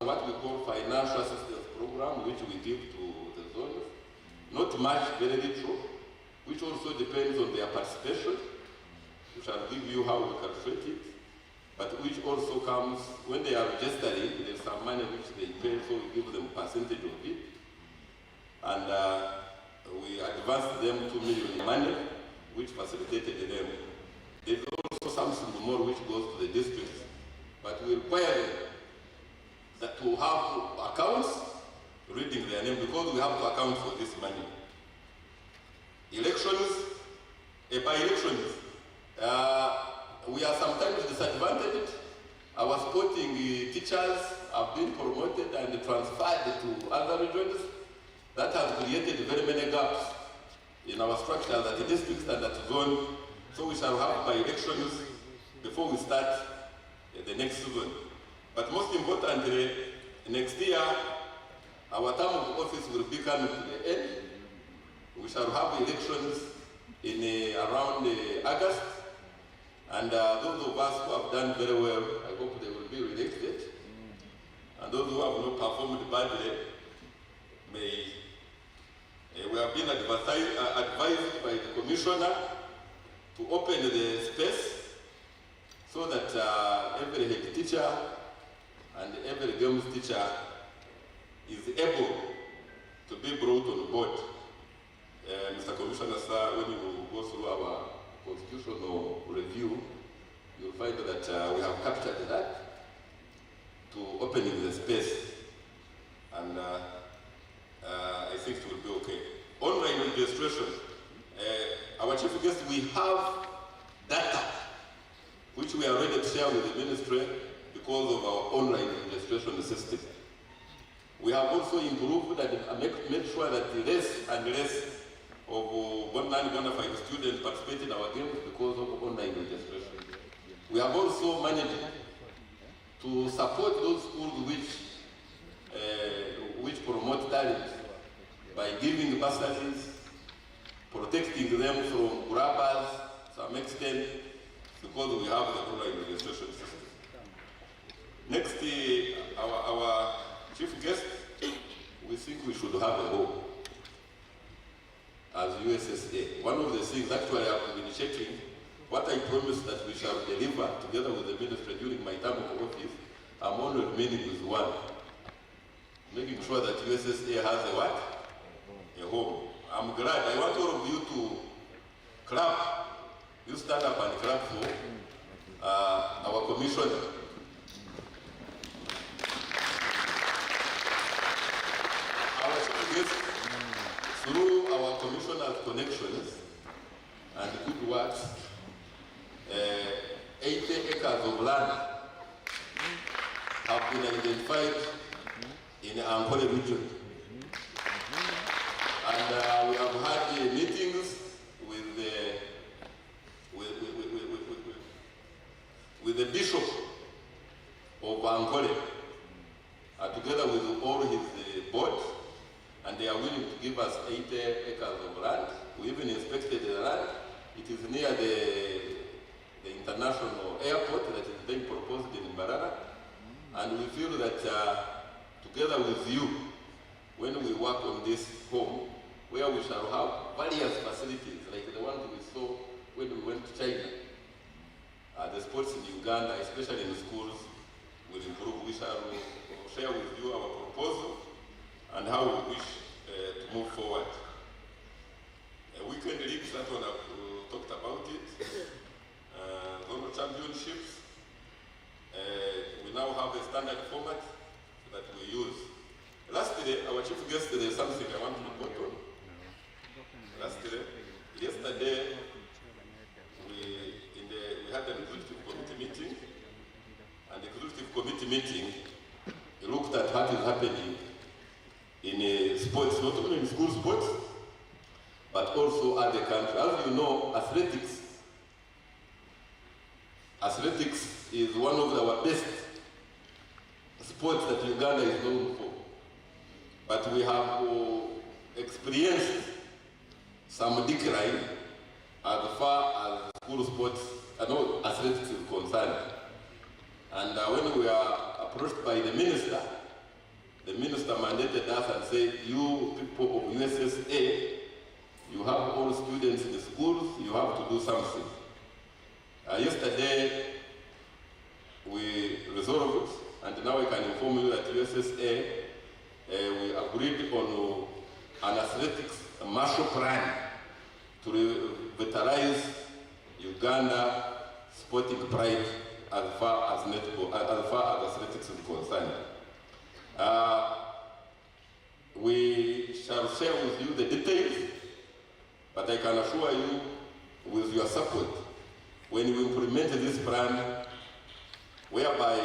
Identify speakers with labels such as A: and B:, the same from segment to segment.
A: what we call financial assistance program, which we give to the zones. Not much, very little, which also depends on their participation. We shall give you how we calculate it, but which also comes, when they are registering, there's some money which they pay, so we give them a percentage of it. And we advanced them 2 million money, which facilitated them. There's also something more which goes to the districts, but we require that to have accounts reading their name, because we have to account for this money. Elections, by elections, we are sometimes disadvantaged. Our sporting teachers have been promoted and transferred to other regions. That has created very many gaps in our structure at the districts and at zone. So we shall have by elections before we start the next season. But most importantly, next year, our term of office will be coming to the end. We shall have elections in around August. And those of us who have done very well, I hope they will be re-elected. And those who have not performed badly, we have been advised by the commissioner to open the space so that every head teacher and every games teacher is able to be brought on board. Mr. Commissioner, sir, when you go through our constitutional review, you'll find that we have captured that to opening the space, and I think it will be okay. Online registration, our chief guest, we have data which we are ready to share with the ministry because of our online registration system. We have also improved and made sure that less and less of non-qualified students participate in our games because of online registration. We have also managed to support those schools which promote talent by giving bursaries, protecting them from grabbers to some extent, because we have the online registration system. Next, our chief guest, we think we should have a home as USSA. One of the things actually I have been checking, what I promised that we shall deliver together with the ministry during my term of office, I'm only remaining with one. Making sure that USSA has a what? A home. I'm glad. I want all of you to clap. You stand up and clap for our commissioner. Our chief guest, through our commissioner's connections and good works, 80 acres of land have been identified in the Ankole region. And we have had meetings with the bishop of Ankole, together with all his board, and they are willing to give us 80 acres of land. We even inspected the land. It is near the international airport that is being proposed in Mbarara, and we feel that together with you, when we work on this home, where we shall have various facilities, like the ones we saw when we went to China, the sports in Uganda, especially in schools, will improve. We shall share with you our proposal and how we wish to move forward. Weekend leagues, that one I've talked about it. Zonal championships. We now have a standard format that we use. Lastly, our chief guest, there is something I want to report on. Lastly, yesterday, we had an executive committee meeting, and the executive committee meeting looked at what is happening in sports, not only in school sports, but also other countries. As you know, athletics is one of our best sports that Uganda is known for. But we have experienced some decline as far as school sports and all athletics is concerned. And when we are approached by the minister, the minister mandated us and said, you people of USSA, you have all students in the schools, you have to do something. Yesterday, we resolved, and now I can inform you that USSA, we agreed on an athletics Marshall Plan to revitalize Uganda sporting pride as far as netball, as far as athletics is concerned. We shall share with you the details, but I can assure you, with your support, when we implement this plan, whereby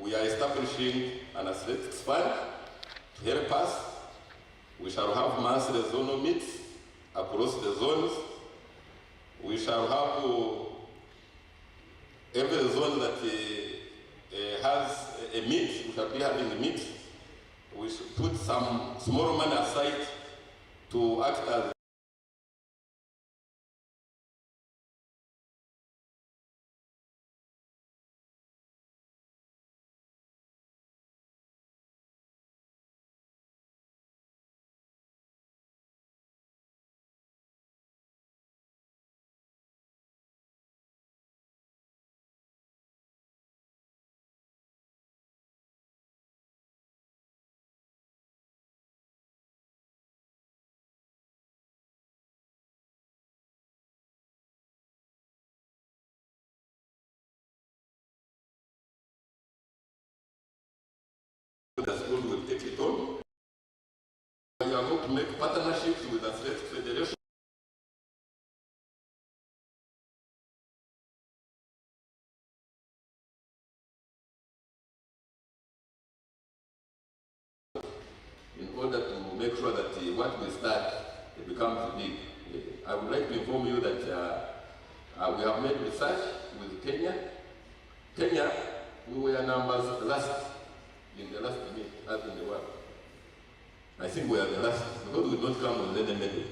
A: we are establishing an athletics fund to help us, we shall have monthly zonal meets across the zones. We shall have every zone that has a meet, we shall be having a meet. We should put some small money aside to act as the school will take it on. We are going to make partnerships with the Athletics Federation. In order to make sure that what we start it becomes big. I would like to inform you that we have made research with Kenya. Kenya, we were numbers last in the last meet as in the world. I think we are the last because we don't come with any medal,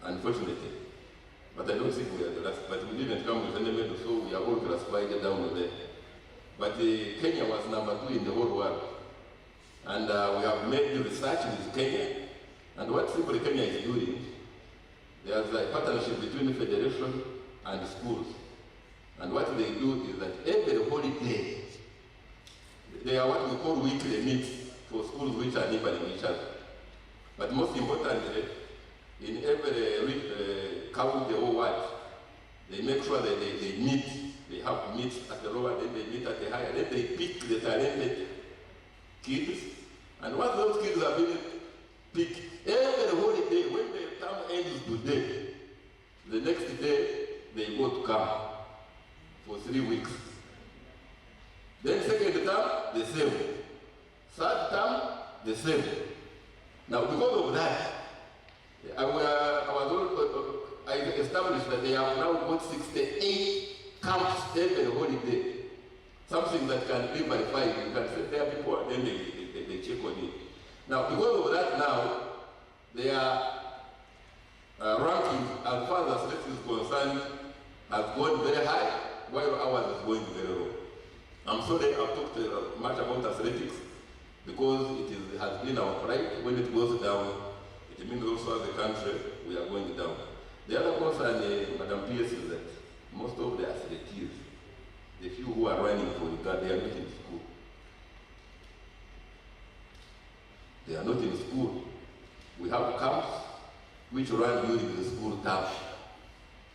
A: unfortunately. But I don't think we are the last. But we didn't come with any medal, so we are all classified down there. But Kenya was number 2 in the whole world. And we have made research with Kenya. And what simply Kenya is doing, there's a partnership between the federation and schools. And what they do is that every holiday, they are what we call weekly meets for schools which are neighboring each other. But most importantly, in every county or what, they make sure that they meet. They have meets at the lower, then they meet at the higher, then they pick the talented kids. And once those kids are being picked, every holiday, when the term ends today, the next day they go to camp for 3 weeks. Then second term, the same. Third term, the same. Now because of that, I established that they have now got 68 camps every holiday. Something that can be verified. You can sit there people and then they check on it. Now because of that now, their ranking as far as athletics is concerned has gone very high, while ours is going very low. I'm sorry I've talked much about athletics because it has been our pride. When it goes down, it means also as a country we are going down. The other concern, Madam PS, is that most of the athletes, the few who are running for Uganda, they are not in school. They are not in school. We have camps which run during the school term.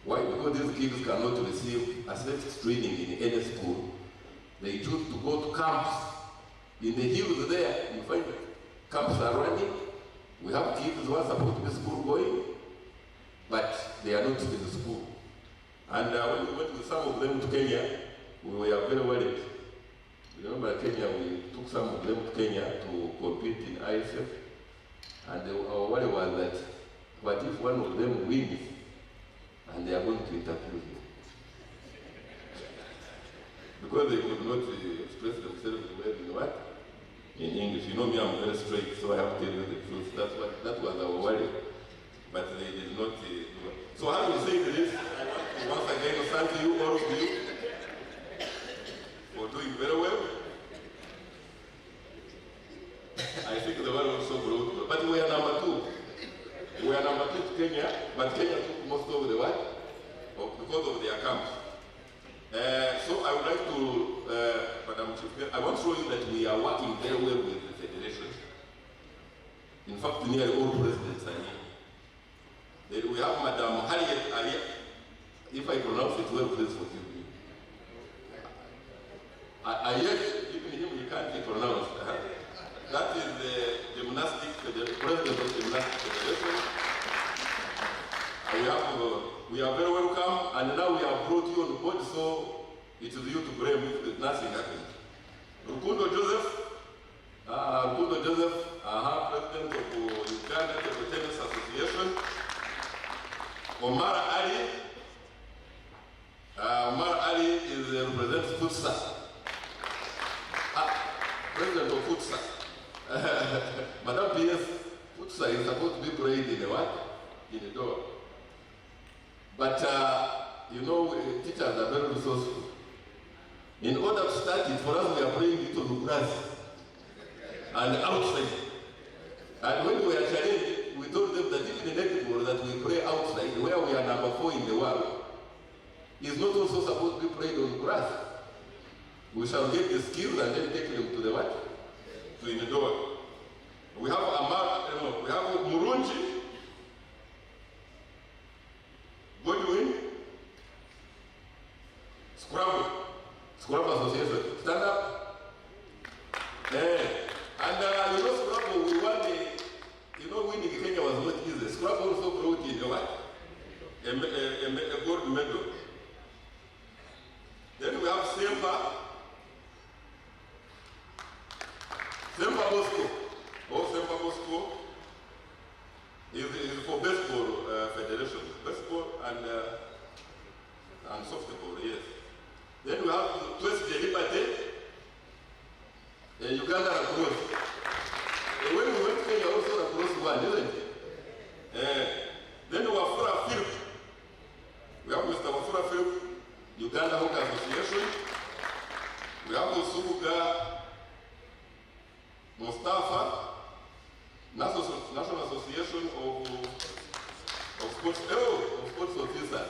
A: Why? Because these kids cannot receive athletics training in any school. They choose to go to camps. In the hills there, you find camps are running. We have kids who are supposed to be school going, but they are not in the school. And when we went with some of them to Kenya, we were very worried. Remember Kenya, we took some of them to Kenya to compete in ISF. And our worry was that, what if one of them wins and they are going to interview him? Because they could not express themselves well in what? In English. You know me, I'm very straight, so I have to tell you the truth. That was our worry. But they did not do it. So having said this, I want to once again thank you, all of you, for doing very well. Kenya took most of the what? Because of their camps. So I would like to, Madam Chief, I want to show you that we are working very well with the Federation. In fact, nearly all presidents are here. Then we have Madam Harriet Aria. If I pronounce it well, please forgive me. Ayet, even him you can't be pronounced. That is the Gymnastics Federation, President of the Gymnastics Federation. We are very welcome, and now we have brought you on board, so it is you to blame if nothing happened. Rukundo Joseph, President of Uganda Table Tennis Association. Omar Ali is represents Futsa. President of Futsa. Madam PS, Futsa is supposed to be prayed in the what? In the door. But you know, teachers are very resourceful. In order to start it, for us we are praying it on the grass and outside. And when we were challenged, we told them that even in Ecuador that we pray outside, where we are number 4 in the world, is not also supposed to be prayed on grass. We shall get the skills and then take them to the what? To in the door. We have we have Murunji, Godwin, Scrabble Association, stand up. And you know Scrabble, we won winning Kenya was not easy. Scrabble also brought in a gold medal. Then we have Semba Bosco. Semba Bosco is for baseball federation. Baseball and softball, yes. Then we have Twesi Liberty, Uganda Lacrosse. When we went to Kenya, also Lacrosse won, isn't it? Then Wafula Philip. We have Mr. Wafula Philip, Uganda Hockey Association. We have Musuga Mustafa, National Association of Sports Officers.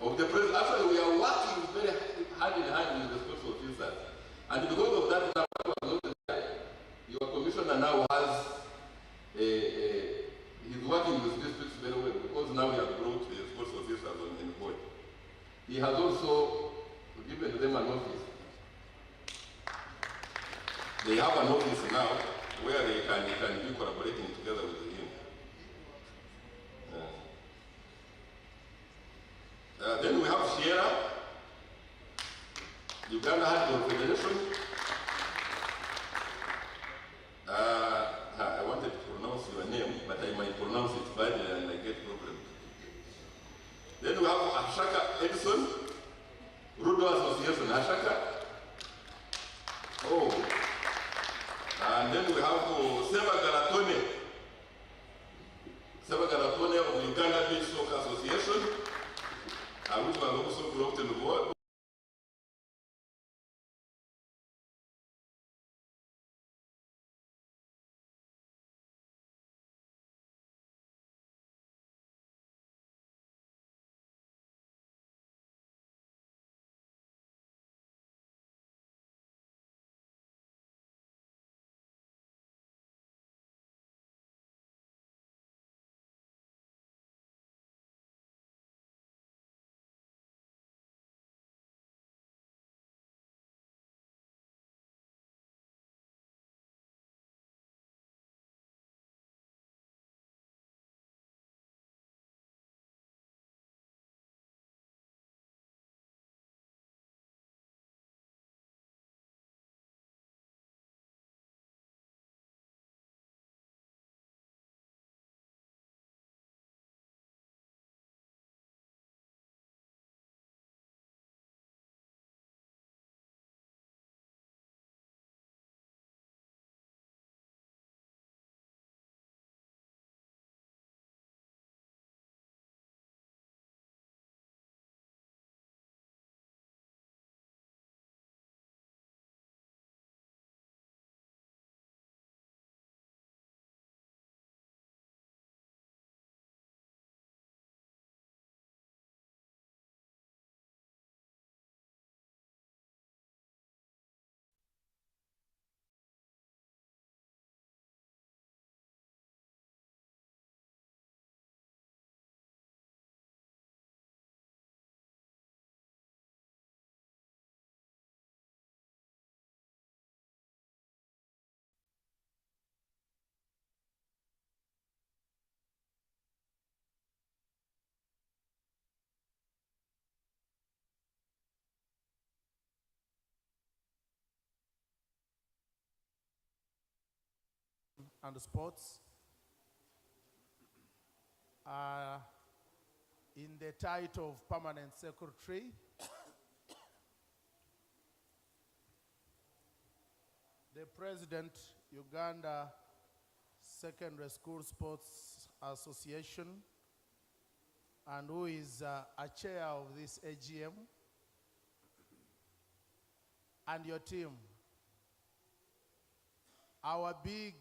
A: Of the president. Actually, we are working very hand in hand with the sports officers. And because of that, now your commissioner now has he's working with districts very well because now we have brought the sports officers on board. He has also given them an office. They have an office now where they can be collaborating together with him. Then we have Sierra, Uganda Handball Federation. I wanted to pronounce your name, but I might pronounce it badly and I get problem. Then we have Ashaka Edison, Rudo Association, Ashaka. And then we have Seba Garatone of Uganda Beach Soccer Association, which was also brought in the board.
B: and Sports. In the title of Permanent Secretary, the President, Uganda Secondary School Sports Association, and who is a chair of this AGM, and your team, our big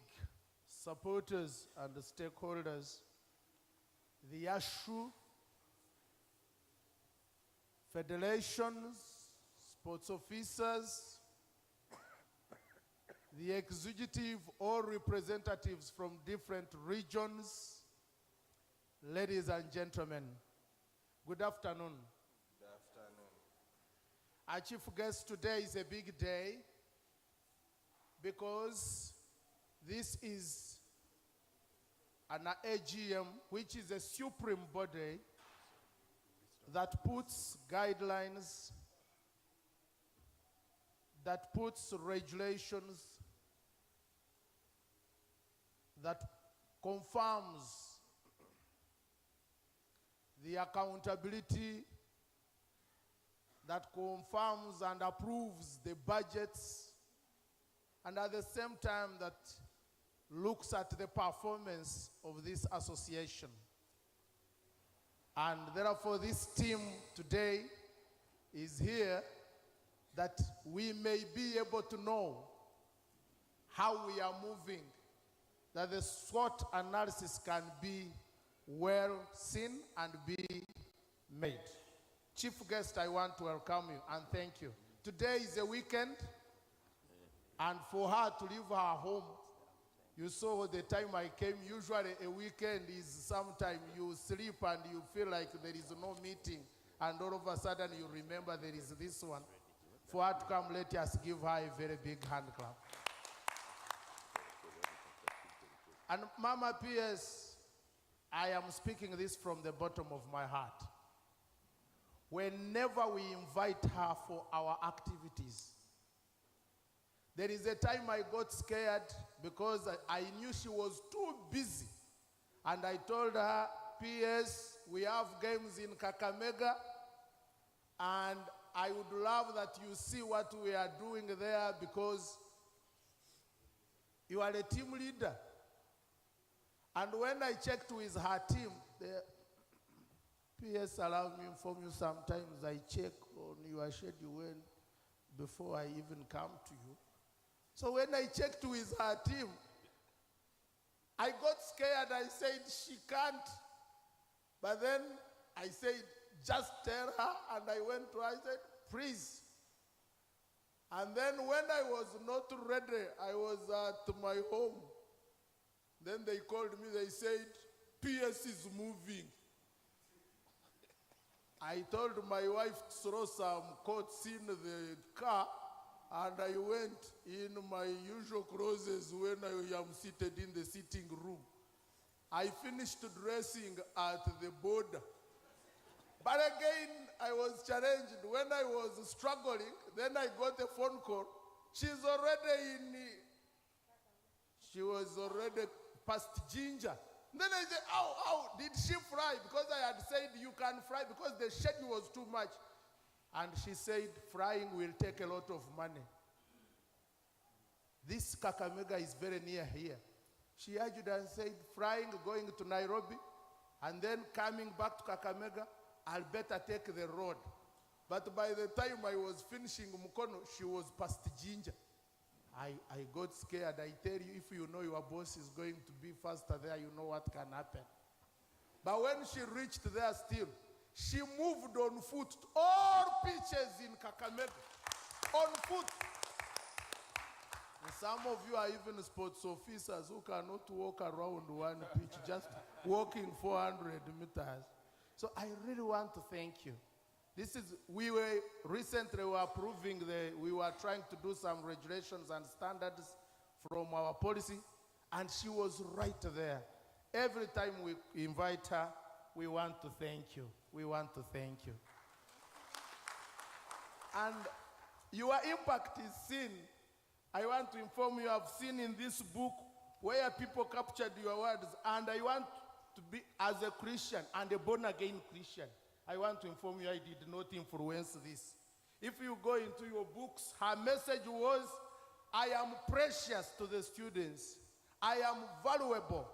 B: supporters and the stakeholders, the ASHU, federations, sports officers, the executive, all representatives from different regions, ladies and gentlemen, good afternoon.
C: Good afternoon.
B: Our chief guest today is a big day because this is an AGM, which is a supreme body that puts guidelines, that puts regulations, that confirms the accountability, that confirms and approves the budgets, and at the same time that looks at the performance of this association. And therefore this team today is here that we may be able to know how we are moving, that the SWOT analysis can be well seen and be made. Chief guest, I want to welcome you and thank you. Today is a weekend, and for her to leave her home, you saw the time I came, usually a weekend is sometime you sleep and you feel like there is no meeting, and all of a sudden you remember there is this one. For her to come, let us give her a very big hand clap. And Mama PS, I am speaking this from the bottom of my heart. Whenever we invite her for our activities, there is a time I got scared because I knew she was too busy. And I told her, PS, we have games in Kakamega, and I would love that you see what we are doing there because you are a team leader. And when I checked with her team, the PS allow me to inform you sometimes I check on your schedule before I even come to you. So when I checked with her team, I got scared. I said, she can't. But then I said, just tell her. And I went to her, I said, please. And then when I was not ready, I was at my home. Then they called me, they said, PS is moving. I told my wife to throw some coats in the car, and I went in my usual clothes when I am seated in the sitting room. I finished dressing at the border. But again, I was challenged. When I was struggling, then I got a phone call. She was already past Ginger. Then I said, how did she fly? Because I had said you can fly because the schedule was too much. And she said, flying will take a lot of money. This Kakamega is very near here. She argued and said, flying, going to Nairobi, and then coming back to Kakamega, I'll better take the road. But by the time I was finishing Mukono, she was past Ginger. I got scared. I tell you, if you know your boss is going to be faster there, you know what can happen. But when she reached there still, she moved on foot to all pitches in Kakamega, on foot. And some of you are even sports officers who cannot walk around one pitch, just walking 400 meters. So I really want to thank you. We were approving we were trying to do some regulations and standards from our policy, and she was right there. Every time we invite her, we want to thank you. We want to thank you. And your impact is seen. I want to inform you, I've seen in this book where people captured your words, and I want to be, as a Christian and a born-again Christian, I want to inform you I did not influence this. If you go into your books, her message was, I am precious to the students. I am valuable.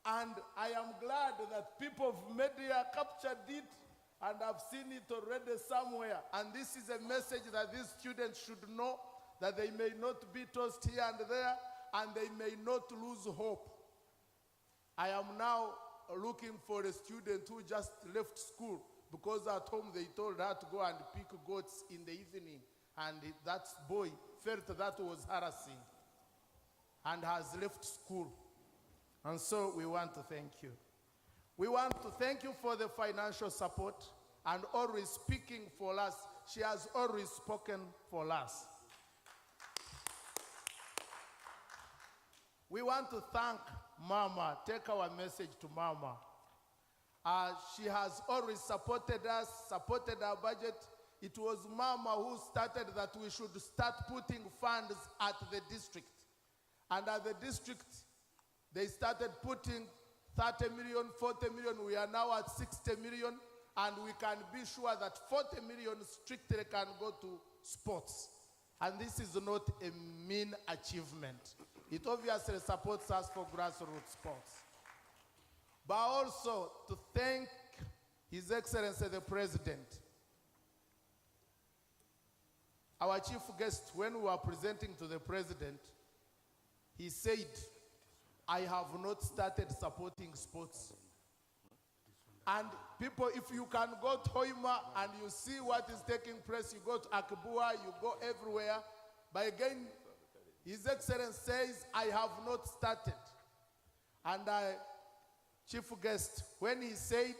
B: And I am glad that people of media captured it and have seen it already somewhere. And this is a message that these students should know, that they may not be tossed here and there, and they may not lose hope. I am now looking for a student who just left school because at home they told her to go and pick goats in the evening, and that boy felt that was harassing and has left school. And so we want to thank you. We want to thank you for the financial support and always speaking for us. She has always spoken for us. We want to thank Mama. Take our message to Mama. She has always supported us, supported our budget. It was Mama who started that we should start putting funds at the district. And at the district, they started putting 30 million, 40 million. We are now at 60 million, and we can be sure that 40 million strictly can go to sports. And this is not a mean achievement. It obviously supports us for grassroots sports. But also to thank His Excellency the President. Our chief guest, when we were presenting to the President, he said, I have not started supporting sports. And people, if you can go to Hoima and you see what is taking place, you go to Akbua, you go everywhere. But again, His Excellency says, I have not started. And chief guest, when he said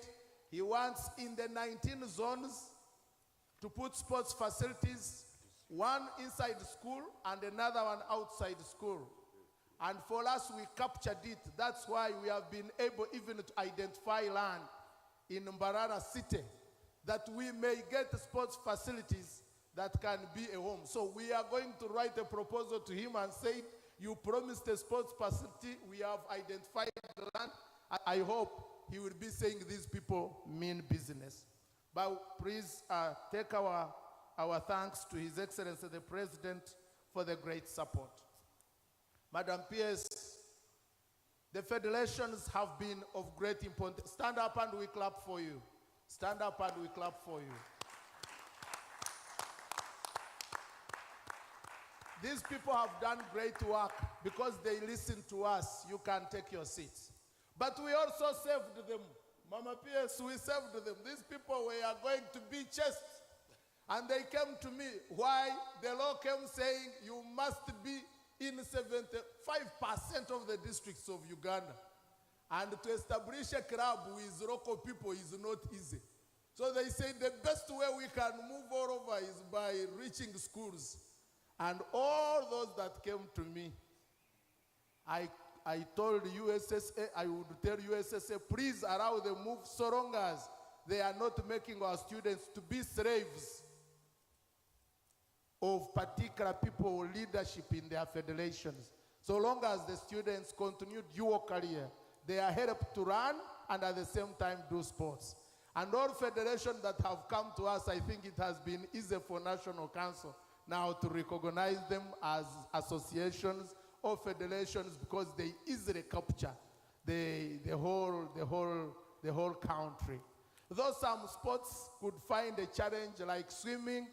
B: he wants in the 19 zones to put sports facilities, one inside school and another one outside school. And for us, we captured it. That's why we have been able even to identify land in Mbarara City, that we may get sports facilities that can be a home. So we are going to write a proposal to him and say, you promised a sports facility, we have identified the land. I hope he will be saying these people mean business. But please take our thanks to His Excellency the President for the great support. Madam PS, the federations have been of great importance. Stand up and we clap for you. Stand up and we clap for you. These people have done great work because they listen to us. You can take your seats. But we also saved them. Mama PS, we saved them. These people were going to be chased. And they came to me. Why? The law came saying you must be in 75% of the districts of Uganda. And to establish a club with local people is not easy. So they say the best way we can move all over is by reaching schools. And all those that came to me, I told USSA, I would tell USSA, please allow them move so long as they are not making our students to be slaves of particular people or leadership in their federations. So long as the students continue dual career, they are helped to run and at the same time do sports. And all federations that have come to us, I think it has been easy for National Council now to recognize them as associations or federations because they easily capture the whole country. Though some sports could find a challenge like swimming,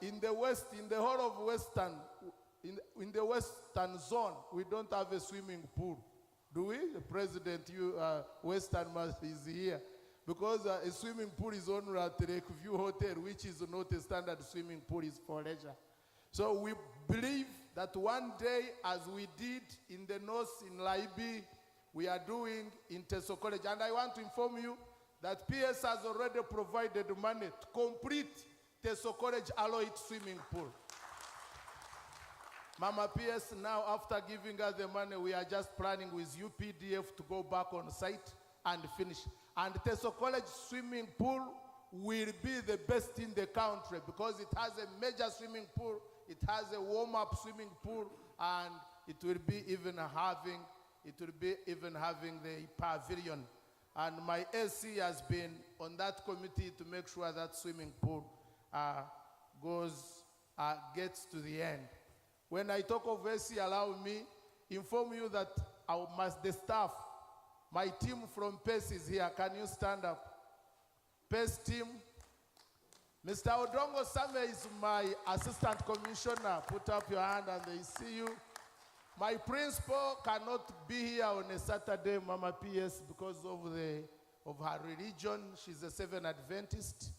B: in the West, in the whole of Western, in the Western zone, we don't have a swimming pool. Do we? The President, Western is here. Because a swimming pool is only at Lakeview Hotel, which is not a standard swimming pool, is for leisure. So we believe that one day, as we did in the north, in Laibi, we are doing in Teso College. And I want to inform you that PS has already provided money to complete Teso College Alloyed swimming pool. Mama PS, now after giving us the money, we are just planning with UPDF to go back on site and finish. And Teso College swimming pool will be the best in the country because it has a major swimming pool, it has a warm-up swimming pool, and it will be even having the pavilion. And my AC has been on that committee to make sure that swimming pool gets to the end. When I talk of AC, allow me inform you that the staff, my team from PACE is here. Can you stand up? PACE team. Mr. Odongo Same is my assistant commissioner. Put up your hand and they see you. My principal cannot be here on a Saturday, Mama PS, because of her religion. She's a Seventh Adventist,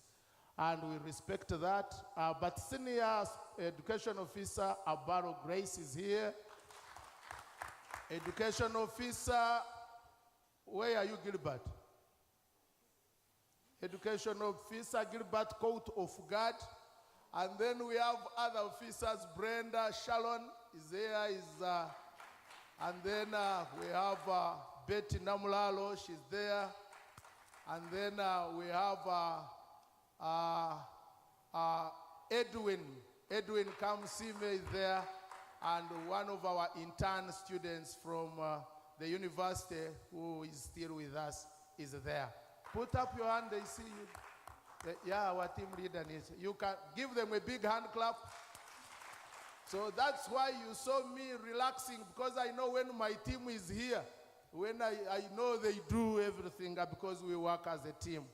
B: and we respect that. But senior education officer Abaro Grace is here. Education officer, where are you, Gilbert? Education officer Gilbert Coat of Guard. And then we have other officers, Brenda Shalom is here, and then we have Betty Namulalo, she's there. And then we have Edwin Kamsime is there, and one of our intern students from the university who is still with us is there. Put up your hand, they see you. Yeah, our team leader needs. You can give them a big hand clap. So that's why you saw me relaxing, because I know when my team is here, when I know they do everything because we work as a team.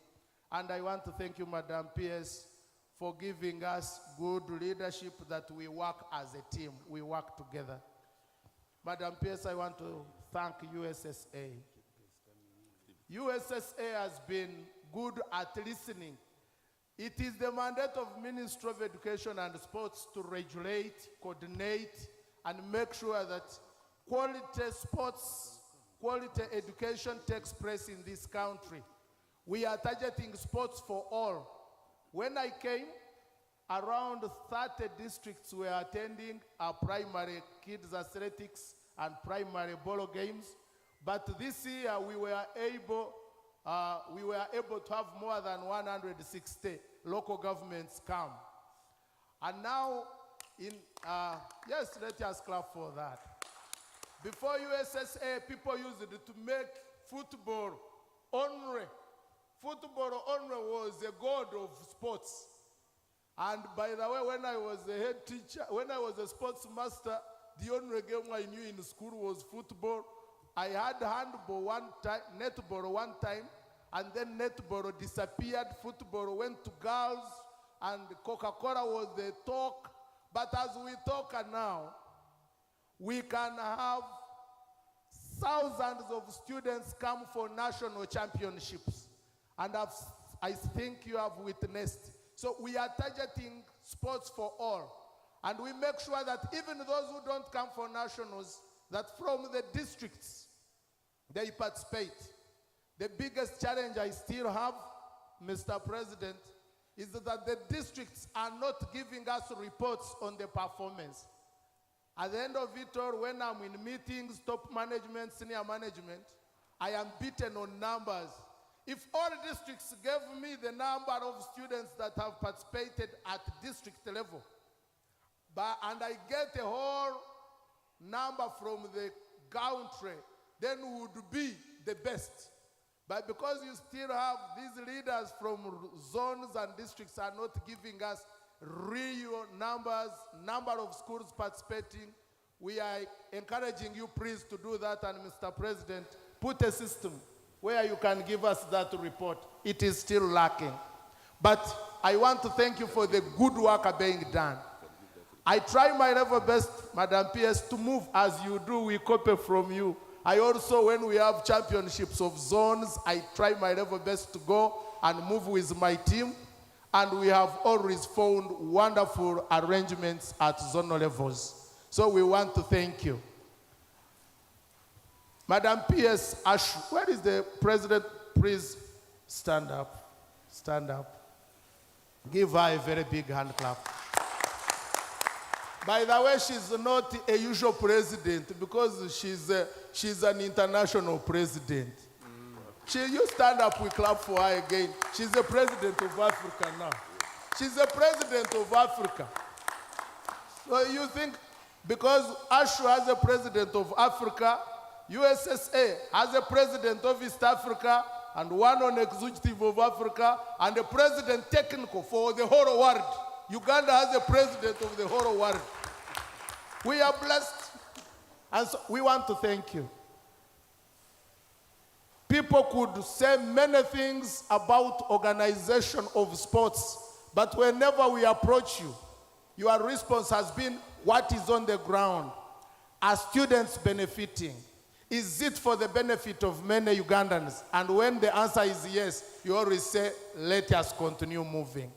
B: And I want to thank you, Madam PS, for giving us good leadership that we work as a team. We work together. Madam PS, I want to thank USSA. USSA has been good at listening. It is the mandate of Ministry of Education and Sports to regulate, coordinate, and make sure that quality sports, quality education takes place in this country. We are targeting sports for all. When I came, around 30 districts were attending our primary kids athletics and primary ball games. But this year we were able to have more than 160 local governments come. And now, yes, let us clap for that. Before USSA, people used it to make football honorary. Football honorary was a god of sports. And by the way, when I was a head teacher, when I was a sports master, the only game I knew in school was football. I had handball one time, netball one time, and then netball disappeared. Football went to girls, and Coca-Cola was the talk. But as we talk now, we can have thousands of students come for national championships. And I think you have witnessed. So we are targeting sports for all. And we make sure that even those who don't come for nationals, that from the districts, they participate. The biggest challenge I still have, Mr. President, is that the districts are not giving us reports on the performance. At the end of it all, when I'm in meetings, top management, senior management, I am beaten on numbers. If all districts gave me the number of students that have participated at district level, and I get a whole number from the country, then we would be the best. But because you still have these leaders from zones and districts are not giving us real numbers, number of schools participating, we are encouraging you, please, to do that. And Mr. President, put a system where you can give us that report. It is still lacking. But I want to thank you for the good work being done. I try my level best, Madam PS, to move as you do. We copy from you. I also, when we have championships of zones, I try my level best to go and move with my team. And we have always found wonderful arrangements at zonal levels. So we want to thank you. Madam PS Ashu, where is the president? Please stand up. Stand up. Give her a very big hand clap. By the way, she's not a usual president because she's an international president. You stand up, we clap for her again. She's the president of Africa now. She's the president of Africa. So you think Because ASHU has a president of Africa, USSA has a president of East Africa, and one on executive of Africa, and a president technical for the whole world. Uganda has a president of the whole world. We are blessed, and so we want to thank you. People could say many things about organization of sports, but whenever we approach you, your response has been what is on the ground. Are students benefiting? Is it for the benefit of many Ugandans? And when the answer is yes, you always say, let us continue moving.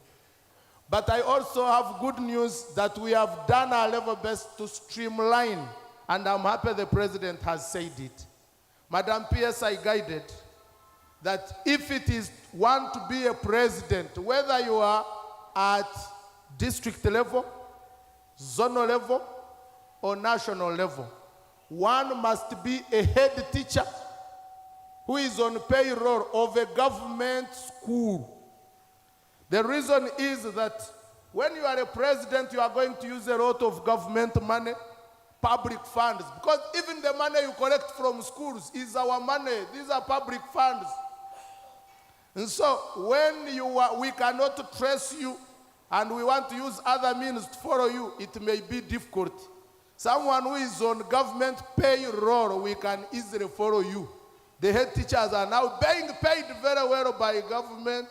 B: But I also have good news that we have done our level best to streamline, and I'm happy the president has said it. Madam PSI guided that if it is want to be a president, whether you are at district level, zonal level, or national level, one must be a head teacher who is on payroll of a government school. The reason is that when you are a president, you are going to use a lot of government money, public funds, because even the money you collect from schools is our money. These are public funds. And so when we cannot trace you and we want to use other means to follow you, it may be difficult. Someone who is on government payroll, we can easily follow you. The head teachers are now being paid very well by government.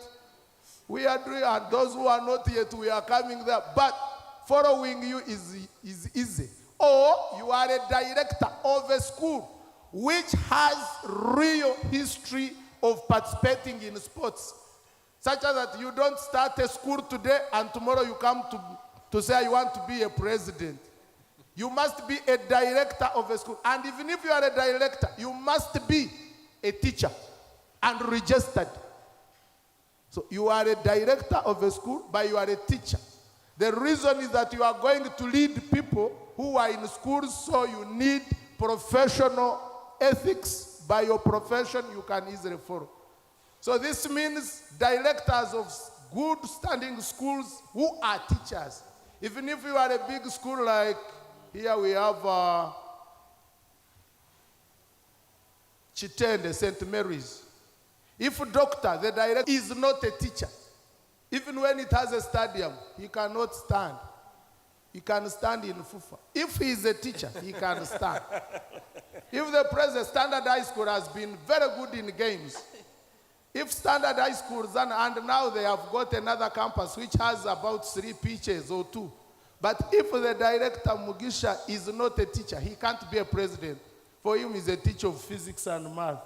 B: We are doing, and those who are not yet, we are coming there. But following you is easy. Or you are a director of a school which has real history of participating in sports, such as that you don't start a school today and tomorrow you come to say you want to be a president. You must be a director of a school. And even if you are a director, you must be a teacher and registered. So you are a director of a school, but you are a teacher. The reason is that you are going to lead people who are in schools, so you need professional ethics. By your profession, you can easily follow. So this means directors of good standing schools who are teachers. Even if you are a big school like here we have Chitende, St. Mary's. If doctor, the director, is not a teacher, even when it has a stadium, he cannot stand. He can stand in FUFA. If he is a teacher, he can stand. If the president, Standard High School has been very good in games, if Standard High School, and now they have got another campus which has about 3 pitches or 2. But if the director, Mugisha, is not a teacher, he can't be a president. For him, he's a teacher of physics and math.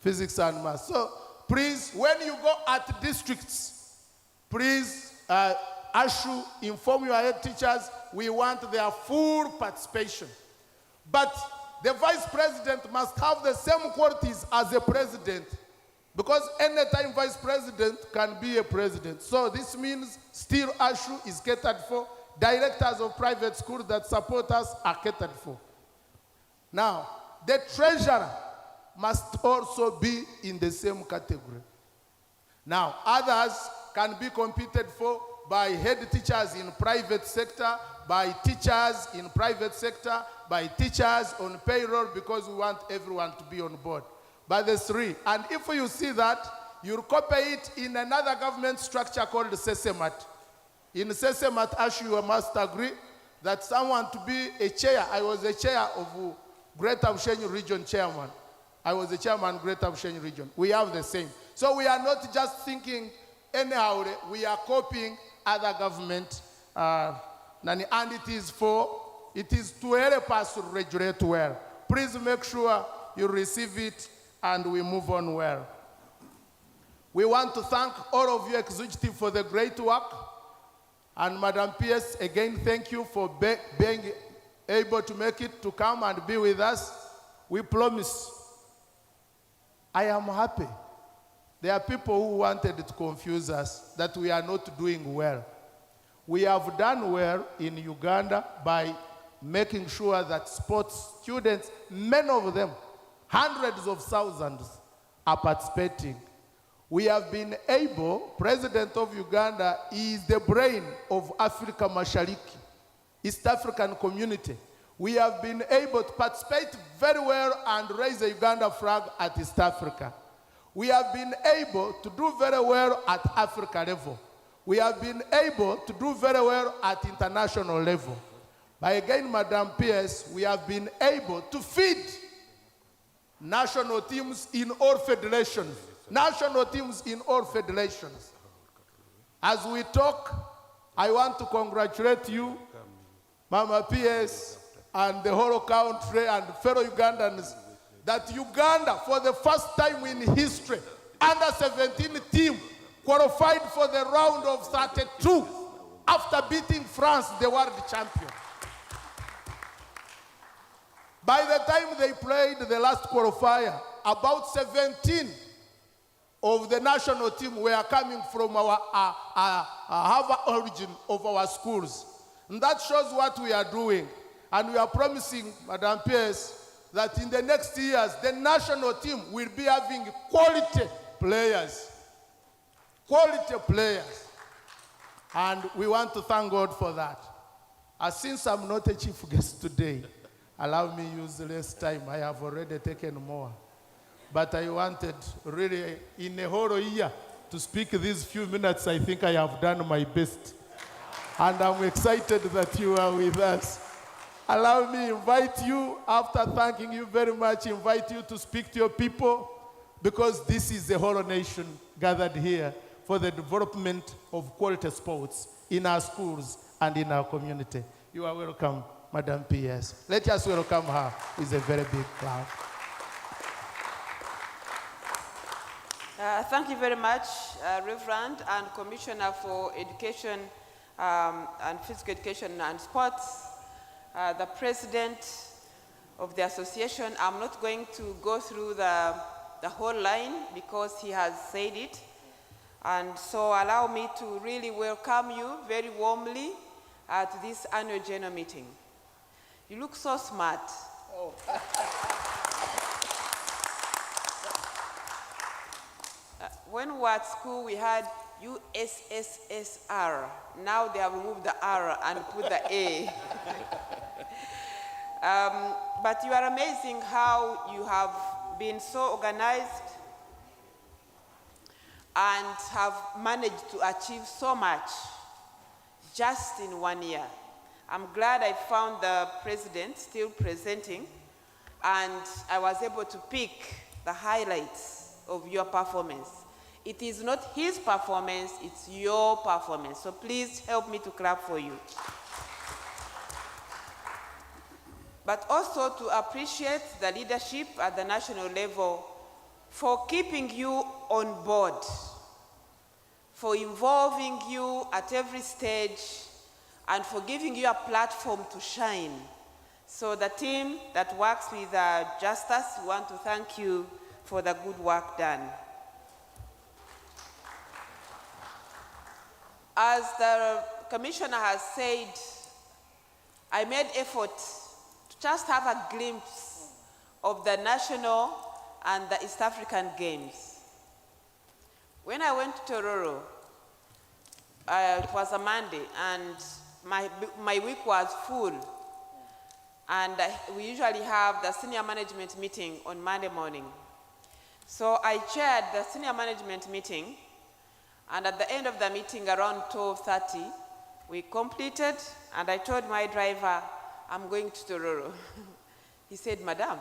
B: Physics and math. So please, when you go at districts, please, ASHU, inform your head teachers, we want their full participation. But the vice president must have the same qualities as a president, because anytime vice president can be a president. So this means still ASHU is catered for. Directors of private schools that support us are catered for. Now, the treasurer must also be in the same category. Now, others can be competed for by head teachers in private sector, by teachers in private sector, by teachers on payroll, because we want everyone to be on board. By the 3. And if you see that, you'll copy it in another government structure called SESEMAT. In SESEMAT, ASHU, you must agree that someone to be a chair. I was a chair of Greater Bushenyi Region chairman. I was the chairman of Greater Bushenyi Region. We have the same. So we are not just thinking anyhow, we are copying other government, and it is to help us to regulate well. Please make sure you receive it and we move on well. We want to thank all of you executive for the great work. And Madam PS, again, thank you for being able to make it to come and be with us. We promise. I am happy. There are people who wanted to confuse us that we are not doing well. We have done well in Uganda by making sure that sports students, many of them, hundreds of thousands, are participating. We have been able, President of Uganda is the brain of Africa Mashariki, East African community. We have been able to participate very well and raise the Uganda flag at East Africa. We have been able to do very well at Africa level. We have been able to do very well at international level. By again, Madam PS, we have been able to feed national teams in all federations. National teams in all federations. As we talk, I want to congratulate you, Mama PS, and the whole country and fellow Ugandans, that Uganda, for the first time in history, under 17 team qualified for the round of 32 after beating France, the world champion. By the time they played the last qualifier, about 17 of the national team were coming from our Harvard origin of our schools. And that shows what we are doing. And we are promising, Madam PS, that in the next years, the national team will be having quality players. Quality players. And we want to thank God for that. Since I'm not a chief guest today, allow me to use less time. I have already taken more. But I wanted really in a whole year to speak these few minutes. I think I have done my best. And I'm excited that you are with us. Allow me to invite you, after thanking you very much, invite you to speak to your people, because this is the whole nation gathered here for the development of quality sports in our schools and in our community. You are welcome, Madam PS. Let us welcome her with a very big clap.
C: Thank you very much, Reverend and Commissioner for Education and Physical Education and Sports, the President of the association. I'm not going to go through the whole line because he has said it. And so allow me to really welcome you very warmly to this annual general meeting. You look so smart. Oh. When we were at school, we had USSSR. Now they have removed the R and put the A. But you are amazing how you have been so organized and have managed to achieve so much just in 1 year. I'm glad I found the president still presenting, and I was able to pick the highlights of your performance. It is not his performance, it's your performance. So please help me to clap for you. But also to appreciate the leadership at the national level for keeping you on board, for involving you at every stage, and for giving you a platform to shine. So the team that works with Justice, we want to thank you for the good work done. As the Commissioner has said, I made effort to just have a glimpse of the national and the East African Games. When I went to Tororo, it was a Monday, and my week was full. And we usually have the senior management meeting on Monday morning. So I chaired the senior management meeting, and at the end of the meeting, around 12:30, we completed, and I told my driver, I'm going to Tororo. He said, Madam.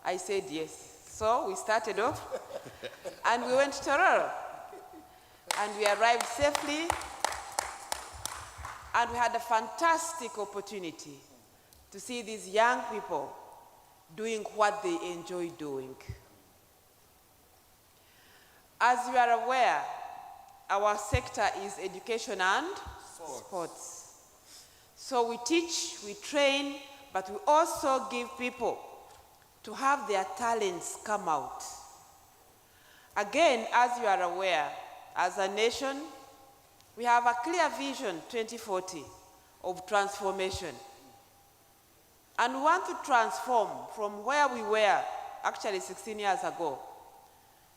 C: I said, yes. So we started off, and we went to Tororo. And we arrived safely, and we had a fantastic opportunity to see these young people doing what they enjoy doing. As you are aware, our sector is education and sports. So we teach, we train, but we also give people to have their talents come out. Again, as you are aware, as a nation, we have a clear vision 2040 of transformation. And we want to transform from where we were, actually 16 years ago,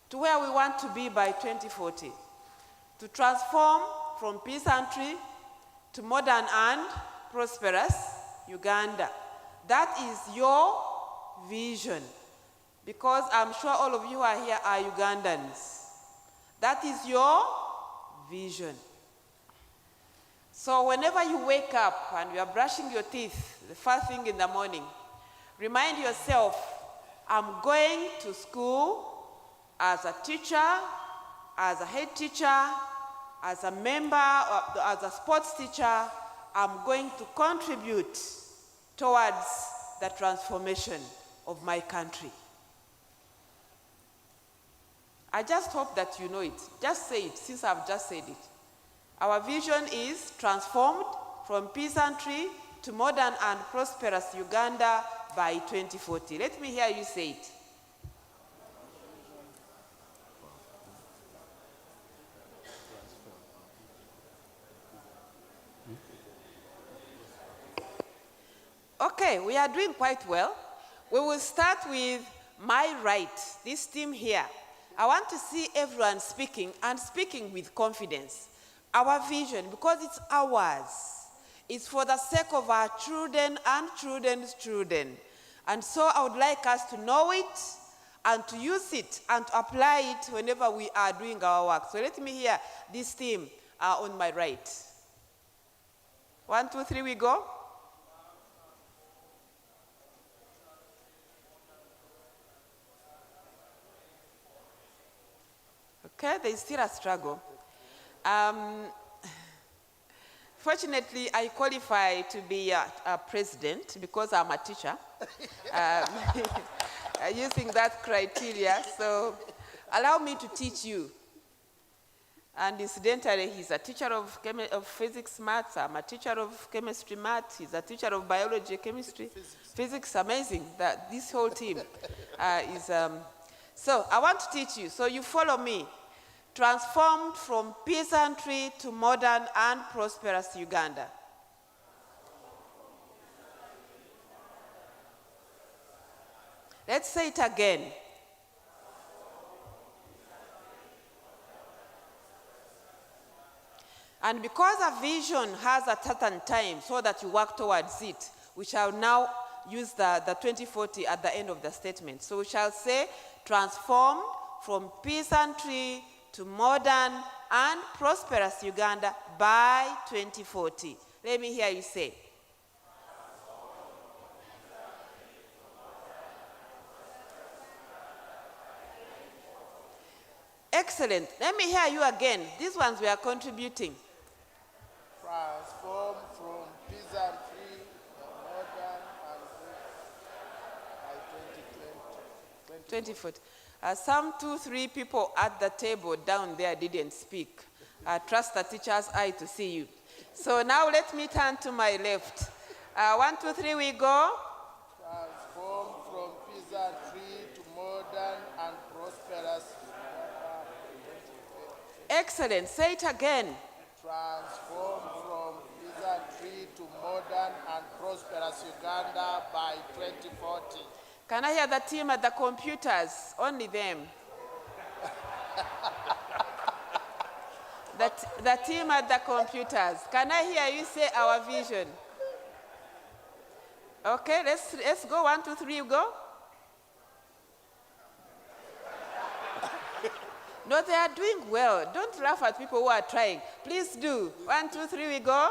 C: to where we want to be by 2040. To transform from peace country to modern and prosperous Uganda. That is your vision. Because I'm sure all of you who are here are Ugandans. That is your vision. So whenever you wake up and you are brushing your teeth, the first thing in the morning, remind yourself, I'm going to school as a teacher, as a head teacher, as a member, or as a sports teacher. I'm going to contribute towards the transformation of my country. I just hope that you know it. Just say it, since I've just said it. Our vision is transformed from peasantry to modern and prosperous Uganda by 2040. Let me hear you say it. Okay, we are doing quite well. We will start with my right, this team here. I want to see everyone speaking and speaking with confidence. Our vision, because it's ours. It's for the sake of our children and children's children. And so I would like us to know it and to use it and to apply it whenever we are doing our work. So let me hear this team on my right. 1, 2, 3, we go. Okay, there is still a struggle. Fortunately, I qualify to be a president because I'm a teacher, using that criteria. So allow me to teach you. And incidentally, he's a teacher of physics, maths. I'm a teacher of chemistry, maths. He's a teacher of biology, chemistry, physics. Amazing that this whole team is. So I want to teach you. So you follow me. Transformed from peasantry to modern and prosperous Uganda. Let's say it again. And because a vision has a certain time so that you work towards it, we shall now use the 2040 at the end of the statement. So we shall say, transformed from peasantry to modern and prosperous Uganda by 2040. Let me hear you say. Excellent. Let me hear you again. These ones we are contributing.
B: Transform from peasantry to modern and by
C: 2040. Some 2, 3 people at the table down there didn't speak. Trust the teacher's eye to see you. So now let me turn to my left. 1, 2, 3, we go.
B: Transform from peasantry to modern and prosperous Uganda.
C: Excellent. Say it again.
B: Transform from peasantry to modern and prosperous Uganda by 2040.
C: Can I hear the team at the computers? Only them. the team at the computers. Can I hear you say our vision? Okay, let's go. 1, 2, 3, go. No, they are doing well. Don't laugh at people who are trying. Please do. 1, 2, 3, we go.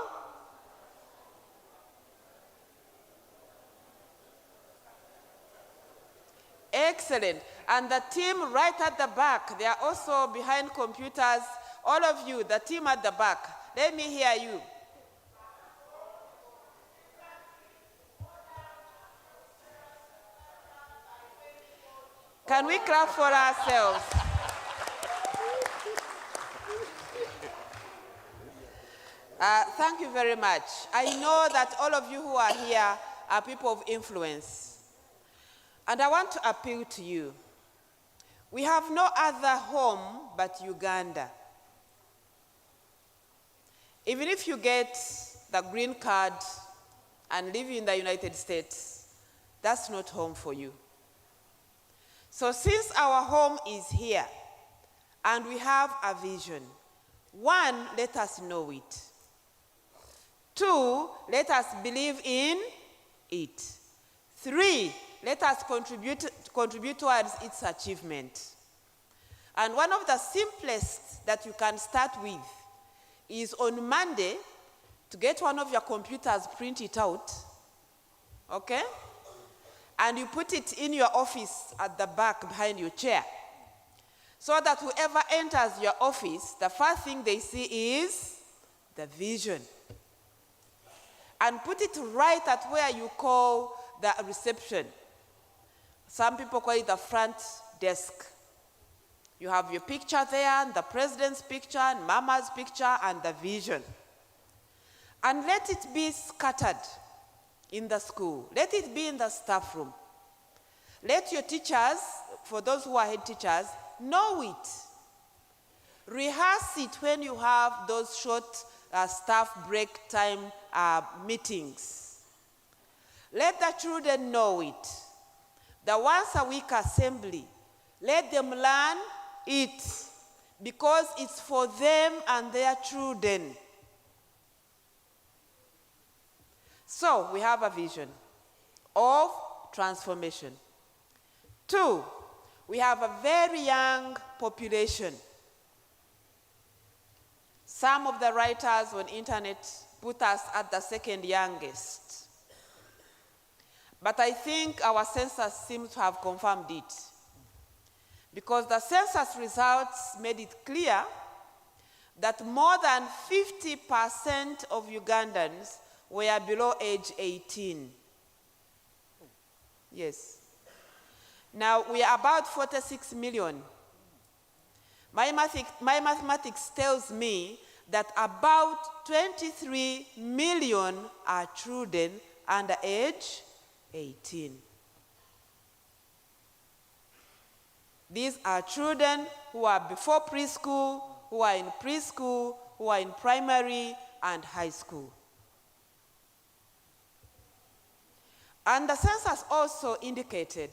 C: Excellent. And the team right at the back, they are also behind computers. All of you, the team at the back, let me hear you. Can we clap for ourselves? Thank you very much. I know that all of you who are here are people of influence. And I want to appeal to you. We have no other home but Uganda. Even if you get the green card and live in the United States, that's not home for you. So since our home is here and we have a vision, 1, let us know it. 2, let us believe in it. 3, let us contribute towards its achievement. And one of the simplest that you can start with is on Monday to get one of your computers, print it out, okay? And you put it in your office at the back behind your chair, so that whoever enters your office, the first thing they see is the vision. And put it right at where you call the reception. Some people call it the front desk. You have your picture there, and the president's picture, and mama's picture, and the vision. And let it be scattered in the school. Let it be in the staff room. Let your teachers, for those who are head teachers, know it. Rehearse it when you have those short staff break time meetings. Let the children know it. The once a week assembly, let them learn it, because it's for them and their children. So we have a vision of transformation. 2, we have a very young population. Some of the writers on internet put us at the second youngest. But I think our census seems to have confirmed it, because the census results made it clear that more than 50% of Ugandans were below age 18. Yes. Now, we are about 46 million. My mathematics tells me that about 23 million are children under age 18. These are children who are before preschool, who are in preschool, who are in primary and high school. And the census also indicated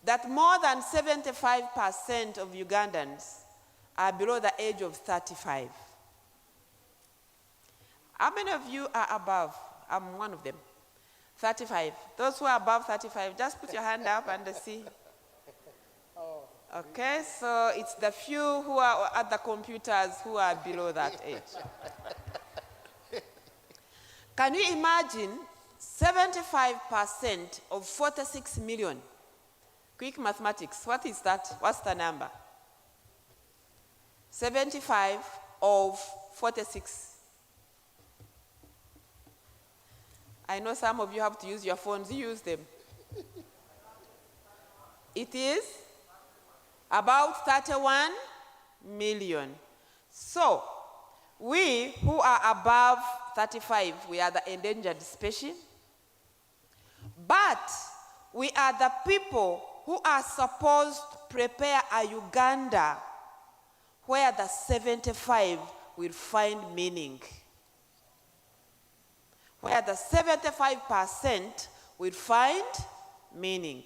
C: that more than 75% of Ugandans are below the age of 35. How many of you are above? I'm one of them. 35. Those who are above 35, just put your hand up and see. Okay, so it's the few who are at the computers who are below that age. Can you imagine 75% of 46 million? Quick mathematics, what is that? What's the number? 75 of 46. I know some of you have to use your phones, use them. It is about 31 million. So, we who are above 35, we are the endangered species. But we are the people who are supposed to prepare a Uganda where the 75 will find meaning. Where the 75% will find meaning.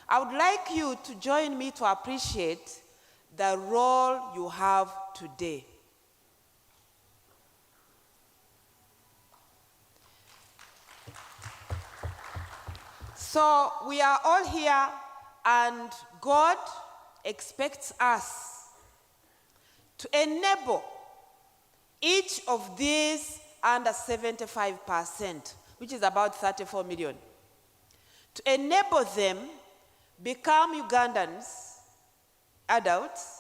C: I would like you to join me to appreciate the role you have today. So we are all here, and God expects us to enable each of these under 75%, which is about 34 million, to enable them become Ugandans, adults,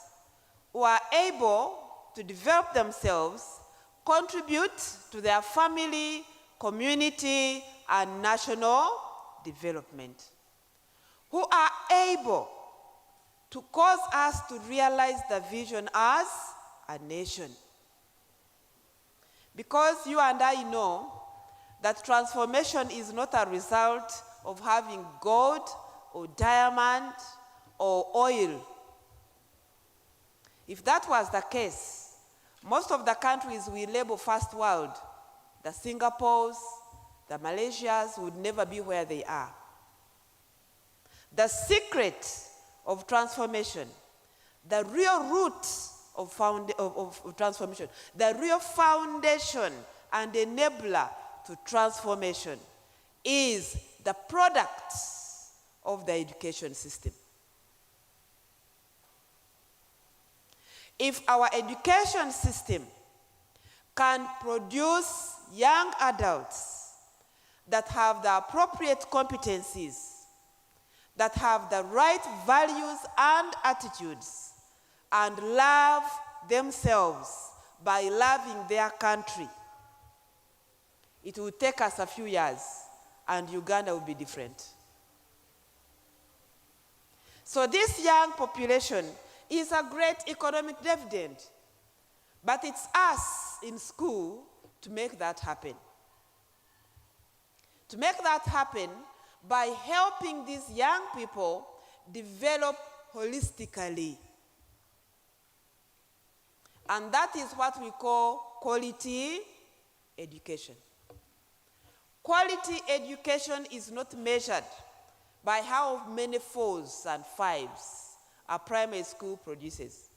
C: who are able to develop themselves, contribute to their family, community, and national development, who are able to cause us to realize the vision as a nation. Because you and I know that transformation is not a result of having gold or diamond or oil. If that was the case, most of the countries we label first world, the Singapores, the Malaysias, would never be where they are. The secret of transformation, the real root of transformation, the real foundation and enabler to transformation is the product of the education system. If our education system can produce young adults that have the appropriate competencies, that have the right values and attitudes, and love themselves by loving their country, it will take us a few years and Uganda will be different. So this young population is a great economic dividend, but it's us in school to make that happen. To make that happen by helping these young people develop holistically. And that is what we call quality education. Quality education is not measured by how many 4s and 5s a primary school produces.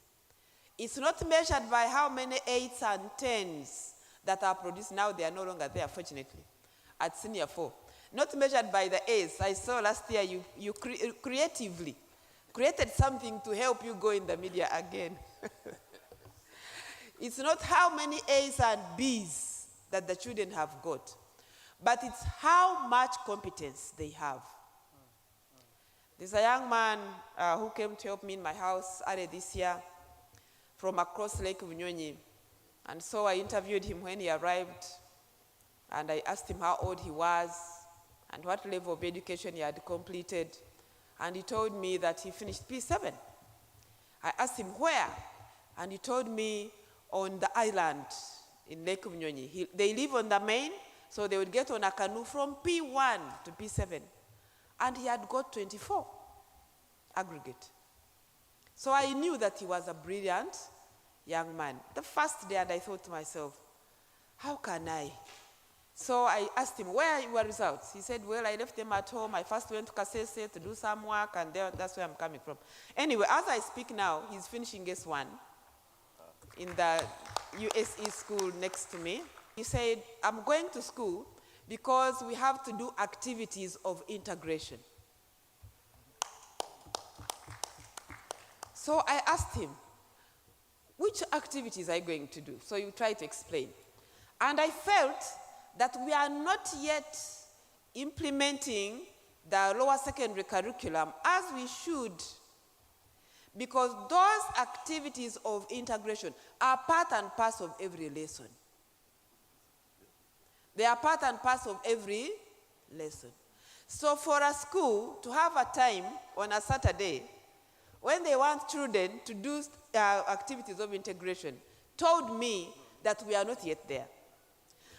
C: It's not measured by how many 8s and 10s that are produced. Now they are no longer there, fortunately, at senior 4. Not measured by the A's. I saw last year you creatively created something to help you go in the media again. It's not how many A's and B's that the children have got, but it's how much competence they have. There's a young man who came to help me in my house earlier this year from across Lake Bunyonyi. And so I interviewed him when he arrived, and I asked him how old he was and what level of education he had completed. And he told me that he finished P7. I asked him where, and he told me on the island in Lake Bunyonyi. They live on the main, so they would get on a canoe from P1 to P7. And he had got 24 aggregate. So I knew that he was a brilliant young man. The first day, and I thought to myself, how can I? So I asked him, where are your results? He said, well, I left them at home. I first went to Kasese to do some work, and that's where I'm coming from. Anyway, as I speak now, he's finishing S1 in the USE school next to me. He said, I'm going to school because we have to do activities of integration. So I asked him, which activities are you going to do? So you try to explain. And I felt that we are not yet implementing the lower secondary curriculum as we should, because those activities of integration are part and parcel of every lesson. They are part and parcel of every lesson. So for a school to have a time on a Saturday when they want children to do activities of integration told me that we are not yet there.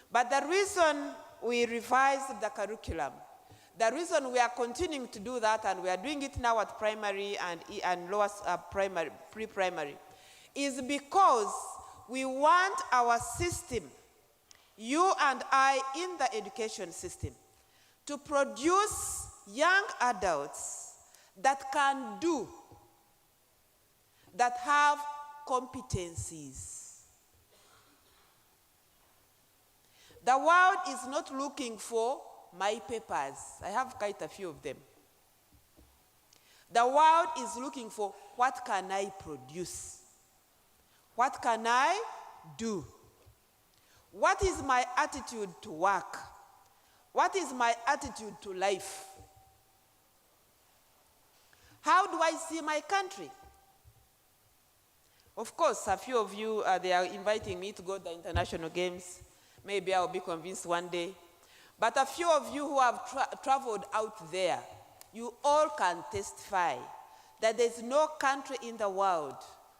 C: But the reason we revised the curriculum, the reason we are continuing to do that, and we are doing it now at primary and lower primary, pre-primary, is because we want our system, you and I in the education system, to produce young adults that can do, that have competencies. The world is not looking for my papers. I have quite a few of them. The world is looking for, what can I produce? What can I do? What is my attitude to work? What is my attitude to life? How do I see my country? Of course, a few of you, they are inviting me to go to the international games. Maybe I'll be convinced one day. But a few of you who have traveled out there, you all can testify that there's no country in the world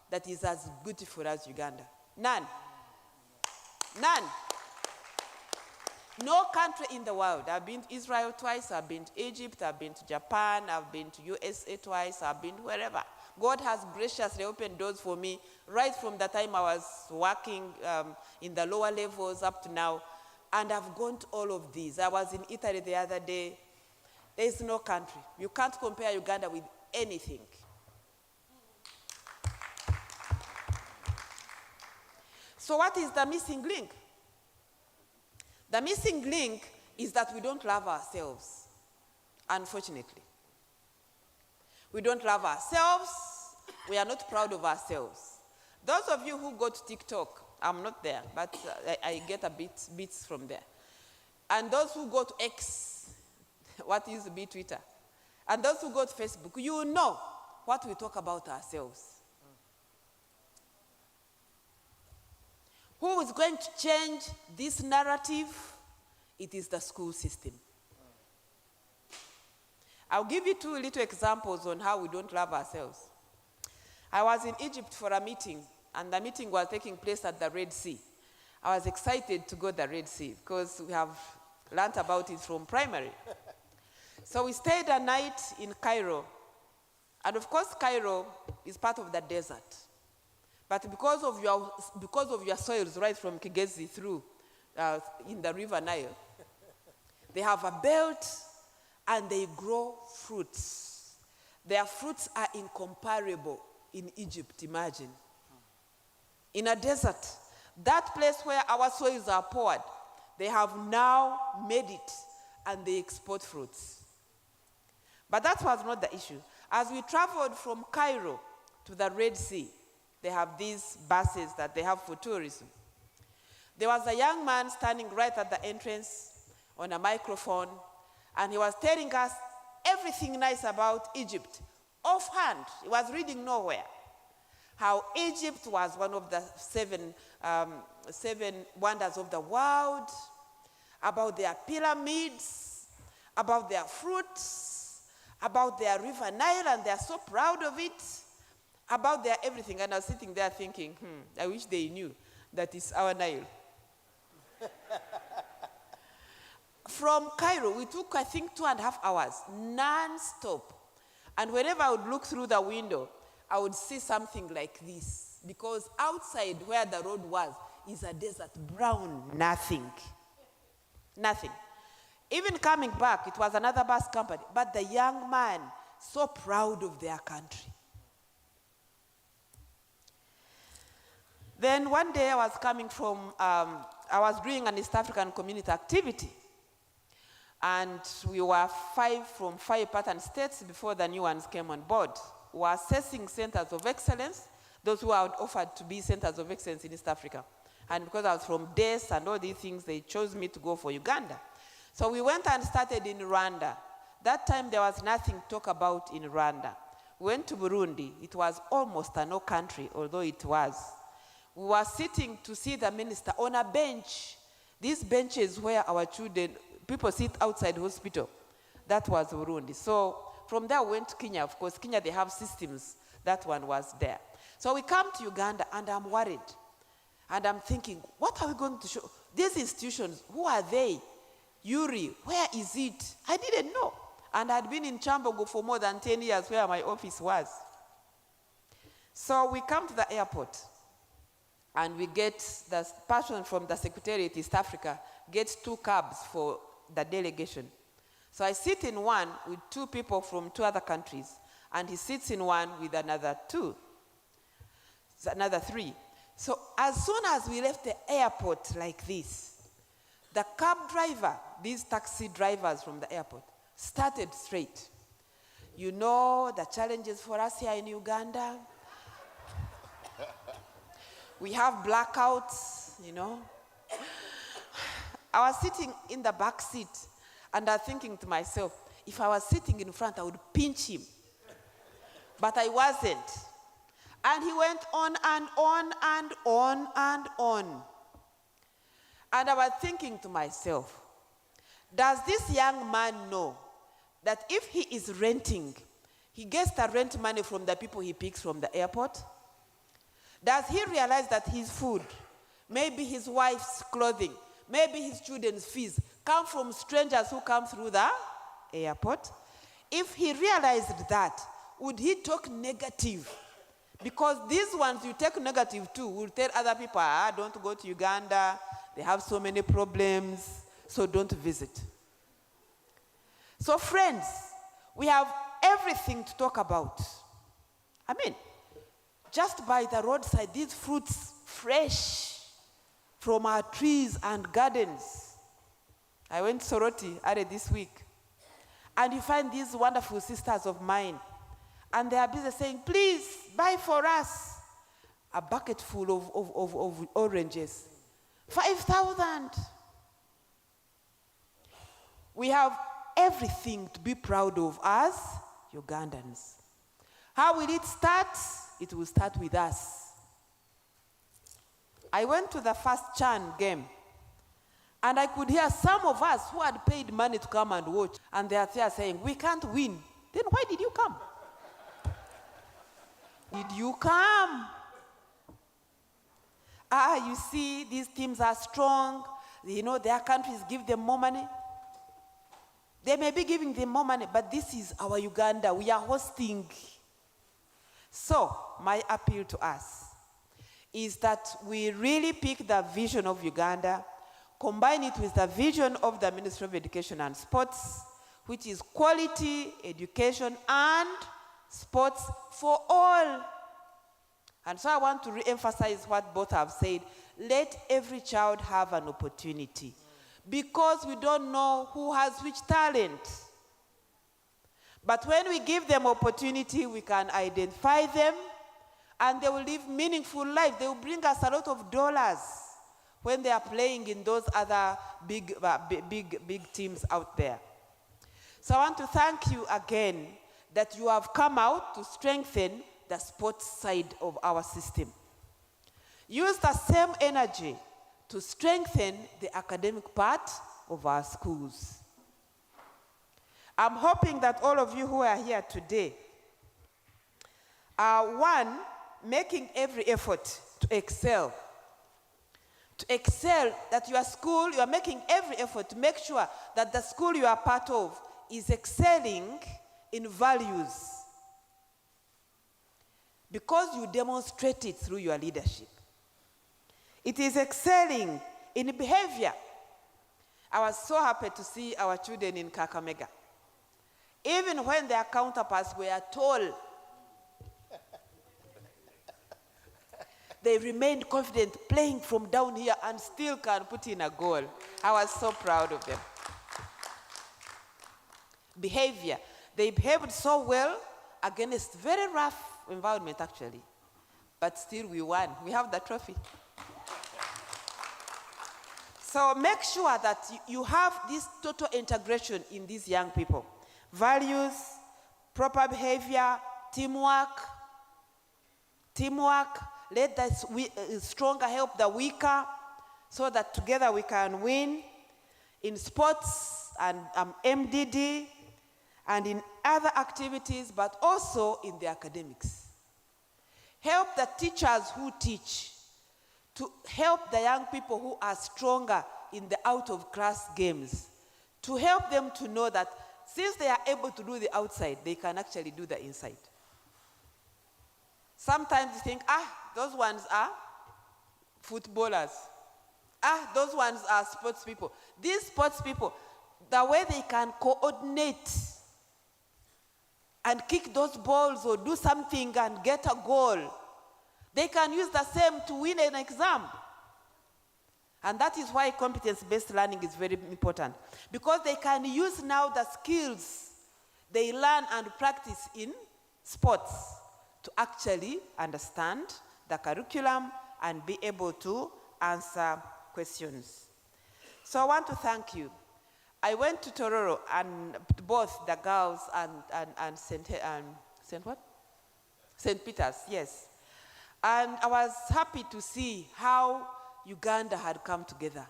C: that is as beautiful as Uganda. None. None. No country in the world. I've been to Israel twice, I've been to Egypt, I've been to Japan, I've been to USA twice, I've been wherever. God has graciously opened doors for me right from the time I was working in the lower levels up to now. And I've gone to all of these. I was in Italy the other day. There is no country. You can't compare Uganda with anything. So what is the missing link? The missing link is that we don't love ourselves, unfortunately. We don't love ourselves. We are not proud of ourselves. Those of you who go to TikTok, I'm not there, but I get a bits from there. And those who go to X, what used to be Twitter, and those who go to Facebook, you know what we talk about ourselves. Who is going to change this narrative? It is the school system. I'll give you 2 little examples on how we don't love ourselves. I was in Egypt for a meeting, and the meeting was taking place at the Red Sea. I was excited to go to the Red Sea because we have learned about it from primary. So we stayed a night in Cairo. And of course, Cairo is part of the desert. But because of your soils right from Kigezi through in the River Nile, they have a belt and they grow fruits. Their fruits are incomparable in Egypt, imagine. In a desert, that place where our soils are poured, they have now made it and they export fruits. But that was not the issue. As we traveled from Cairo to the Red Sea, they have these buses that they have for tourism. There was a young man standing right at the entrance on a microphone, and he was telling us everything nice about Egypt. Offhand, he was reading nowhere. How Egypt was one of the seven wonders of the world, about their pyramids, about their fruits, about their River Nile, and they're so proud of it, about their everything. And I was sitting there thinking, I wish they knew that it's our Nile. From Cairo, we took, I think, 2.5 hours, non-stop. And whenever I would look through the window, I would see something like this. Because outside where the road was is a desert, brown, nothing. Nothing. Even coming back, it was another bus company. But the young man, so proud of their country. Then one day I was coming from, I was doing an East African community activity. And we were 5 from 5 pattern states before the new ones came on board. We were assessing centers of excellence, those who are offered to be centers of excellence in East Africa. And because I was from DES and all these things, they chose me to go for Uganda. So we went and started in Rwanda. That time there was nothing to talk about in Rwanda. We went to Burundi. It was almost a no country, although it was. We were sitting to see the minister on a bench. These benches where our children, people sit outside hospital. That was Burundi. So from there we went to Kenya. Of course, Kenya, they have systems. That one was there. So we come to Uganda, and I'm worried. And I'm thinking, what are we going to show? These institutions, who are they? Yuri, where is it? I didn't know. And I'd been in Chambogo for more than 10 years where my office was. So we come to the airport, and we get the person from the Secretariat East Africa gets 2 cabs for the delegation. So I sit in one with 2 people from 2 other countries, and he sits in one with another 3. So as soon as we left the airport like this, the cab driver, these taxi drivers from the airport, started straight. You know the challenges for us here in Uganda. We have blackouts, you know. I was sitting in the back seat, and I was thinking to myself, if I was sitting in front, I would pinch him. But I wasn't. And he went on and on and on and on. And I was thinking to myself, does this young man know that if he is renting, he gets the rent money from the people he picks from the airport? Does he realize that his food, maybe his wife's clothing, maybe his children's fees come from strangers who come through the airport? If he realized that, would he talk negative? Because these ones you take negative to will tell other people, don't go to Uganda, they have so many problems, so don't visit. So friends, we have everything to talk about. I mean, just by the roadside, these fruits fresh from our trees and gardens. I went to Soroti earlier this week. And you find these wonderful sisters of mine. And they are busy saying, please buy for us a bucket full of oranges. 5,000. We have everything to be proud of as Ugandans. How will it start? It will start with us. I went to the first CHAN game, and I could hear some of us who had paid money to come and watch, and they are there saying, we can't win. Then why did you come? Did you come? You see, these teams are strong. You know, their countries give them more money. They may be giving them more money, but this is our Uganda. We are hosting. So, my appeal to us is that we really pick the vision of Uganda, combine it with the vision of the Ministry of Education and Sports, which is quality education and sports for all. And so I want to re-emphasize what both have said. Let every child have an opportunity, because we don't know who has which talent. But when we give them opportunity, we can identify them, and they will live meaningful life. They will bring us a lot of dollars when they are playing in those other big teams out there. So I want to thank you again that you have come out to strengthen the sports side of our system. Use the same energy to strengthen the academic part of our schools. I'm hoping that all of you who are here today are, one, making every effort to excel. To excel, that your school, you are making every effort to make sure that the school you are part of is excelling in values, because you demonstrate it through your leadership. It is excelling in behavior. I was so happy to see our children in Kakamega. Even when their counterparts were tall, they remained confident playing from down here and still can put in a goal. I was so proud of them. Behavior. They behaved so well against very rough environment, actually. But still we won. We have the trophy. So make sure that you have this total integration in these young people. Values, proper behavior, teamwork. Let the stronger help the weaker, so that together we can win in sports and MDD and in other activities, but also in the academics. Help the teachers who teach to help the young people who are stronger in the out-of-class games, to help them to know that since they are able to do the outside, they can actually do the inside. Sometimes you think, those ones are footballers. Those ones are sports people. These sports people, the way they can coordinate and kick those balls or do something and get a goal, they can use the same to win an exam. And that is why competence-based learning is very important, because they can use now the skills they learn and practice in sports to actually understand the curriculum and be able to answer questions. So I want to thank you. I went to Tororo, and both the girls and St. Peter's, yes. And I was happy to see how Uganda had come together,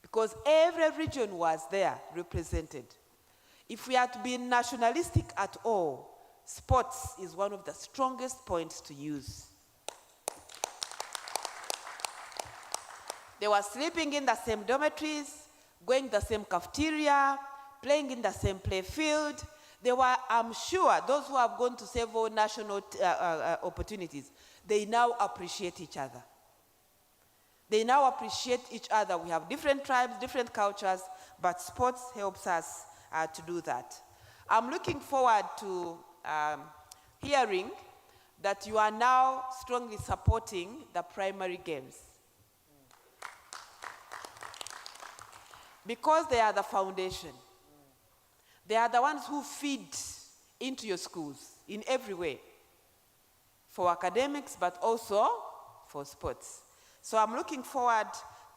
C: because every region was there represented. If we are to be nationalistic at all, sports is one of the strongest points to use. They were sleeping in the same dormitories, going the same cafeteria, playing in the same play field. They were, I'm sure, those who have gone to several national opportunities, they now appreciate each other. They now appreciate each other. We have different tribes, different cultures, but sports helps us to do that. I'm looking forward to hearing that you are now strongly supporting the primary games. Because they are the foundation. They are the ones who feed into your schools in every way, for academics, but also for sports. So I'm looking forward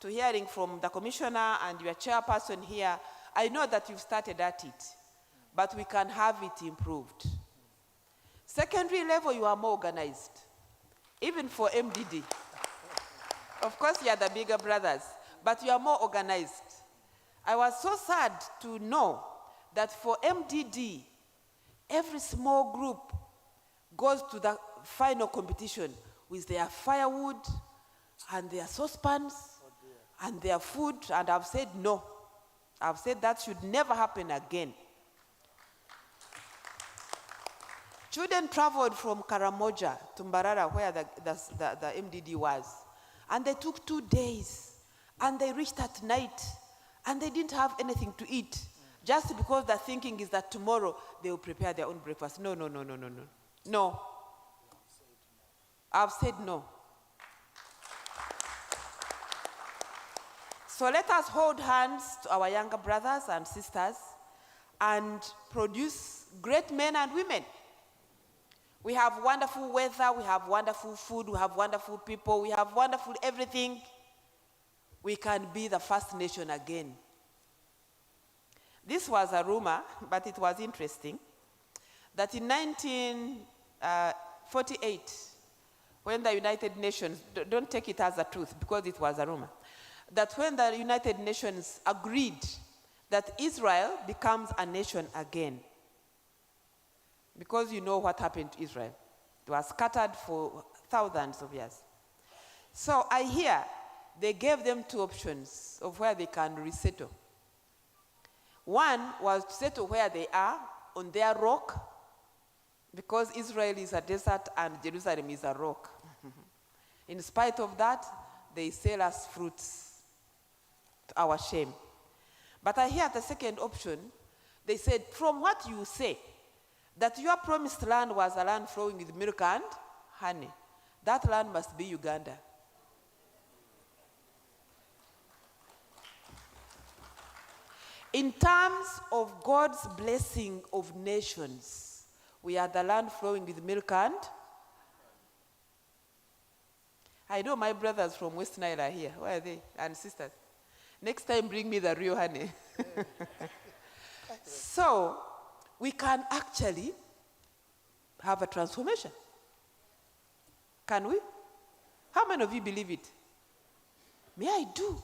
C: to hearing from the commissioner and your chairperson here. I know that you've started at it, but we can have it improved. Secondary level, you are more organized, even for MDD. Of course, you are the bigger brothers, but you are more organized. I was so sad to know that for MDD, every small group goes to the final competition with their firewood and their saucepans and their food, and I've said no. I've said that should never happen again. Children traveled from Karamoja to Mbarara, where the MDD was, and they took 2 days, and they reached at night, and they didn't have anything to eat, just because the thinking is that tomorrow they will prepare their own breakfast. No. No. I've said no. So let us hold hands to our younger brothers and sisters and produce great men and women. We have wonderful weather, we have wonderful food, we have wonderful people, we have wonderful everything. We can be the first nation again. This was a rumor, but it was interesting, that in 1948, when the United Nations, don't take it as a truth because it was a rumor, that when the United Nations agreed that Israel becomes a nation again, because you know what happened to Israel. It was scattered for thousands of years. So I hear they gave them 2 options of where they can resettle. One was to settle where they are, on their rock, because Israel is a desert and Jerusalem is a rock. In spite of that, they sell us fruits, to our shame. But I hear the second option, they said, from what you say, that your promised land was a land flowing with milk and honey, that land must be Uganda. In terms of God's blessing of nations, we are the land flowing with milk and I know my brothers from West Nile are here. Where are they? And sisters. Next time, bring me the real honey. So, we can actually have a transformation. Can we? How many of you believe it? Me, I do.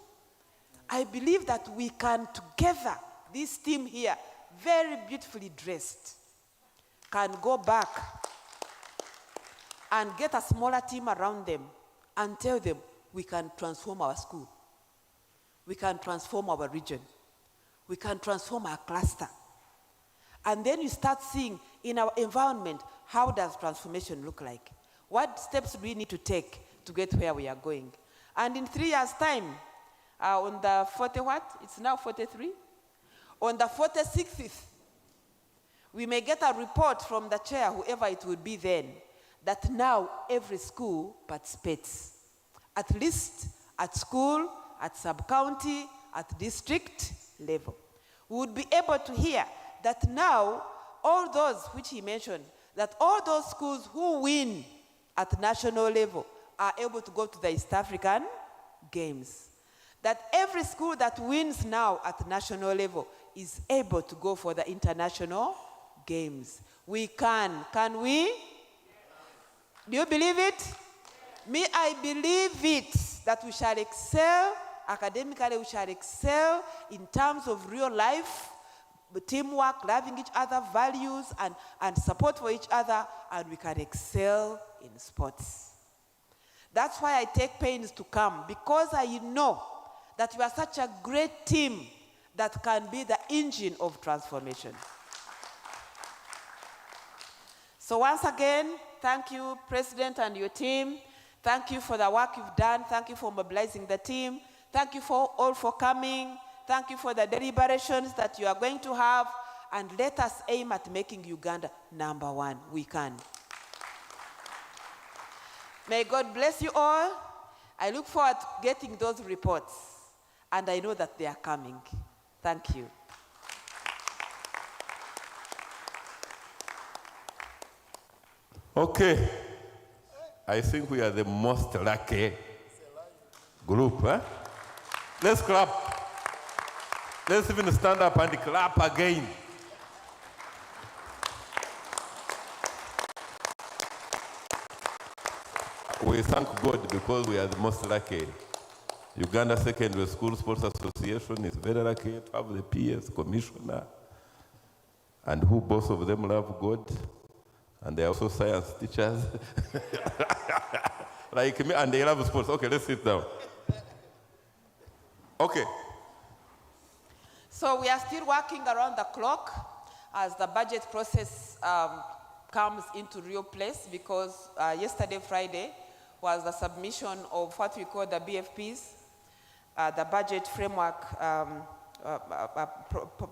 C: I believe that we can together, this team here, very beautifully dressed, can go back and get a smaller team around them and tell them we can transform our school. We can transform our region. We can transform our cluster. And then you start seeing in our environment, how does transformation look like? What steps do we need to take to get where we are going? And in 3 years' time, on the 40 what? It's now 43. On the 46th, we may get a report from the chair, whoever it would be then, that now every school participates. At least at school, at sub-county, at district level. We would be able to hear that now all those which he mentioned, that all those schools who win at national level are able to go to the East African Games. That every school that wins now at national level is able to go for the international games. We can we? Do you believe it? Me, I believe it, that we shall excel academically, we shall excel in terms of real life, teamwork, loving each other, values, and support for each other, and we can excel in sports. That's why I take pains to come, because I know that you are such a great team that can be the engine of transformation. So once again, thank you, President and your team. Thank you for the work you've done. Thank you for mobilizing the team. Thank you all for coming. Thank you for the deliberations that you are going to have. And let us aim at making Uganda #1. We can. May God bless you all. I look forward to getting those reports. And I know that they are coming. Thank you.
A: Okay. I think we are the most lucky group, huh? Let's clap. Let's even stand up and clap again. We thank God because we are the most lucky. Uganda Secondary School Sports Association is very lucky to have the PS commissioner, and who both of them love God, and they are also science teachers, like me, and they love sports. Okay, let's sit down. Okay.
C: So we are still working around the clock as the budget process comes into real place, because yesterday, Friday, was the submission of what we call the BFPs, the budget framework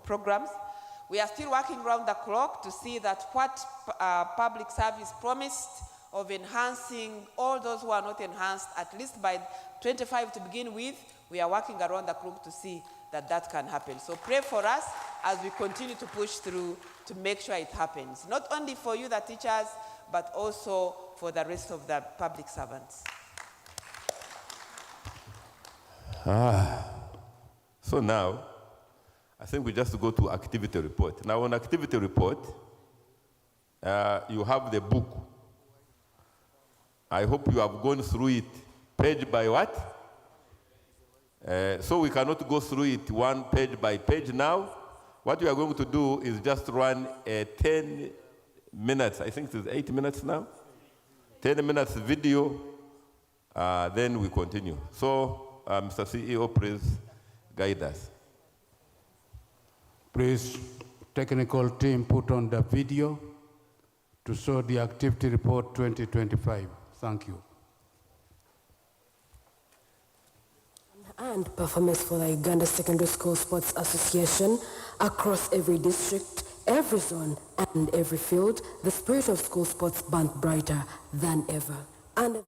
C: programs. We are still working around the clock to see that what public service promised of enhancing all those who are not enhanced, at least by 25 to begin with, we are working around the clock to see that that can happen. So pray for us as we continue to push through to make sure it happens. Not only for you, the teachers, but also for the rest of the public servants.
A: So now, I think we just go to activity report. Now on activity report, you have the book. I hope you have gone through it page by what? So we cannot go through it one page by page now. What we are going to do is just run a 10 minutes, I think it is 8 minutes now, 10 minutes video, then we continue. So, Mr. CEO, please guide us.
D: Please, technical team, put on the video to show the activity report 2025. Thank you.
E: And performance for the Uganda Secondary School Sports Association across every district, every zone, and every field. The spirit of school sports burnt brighter than ever. And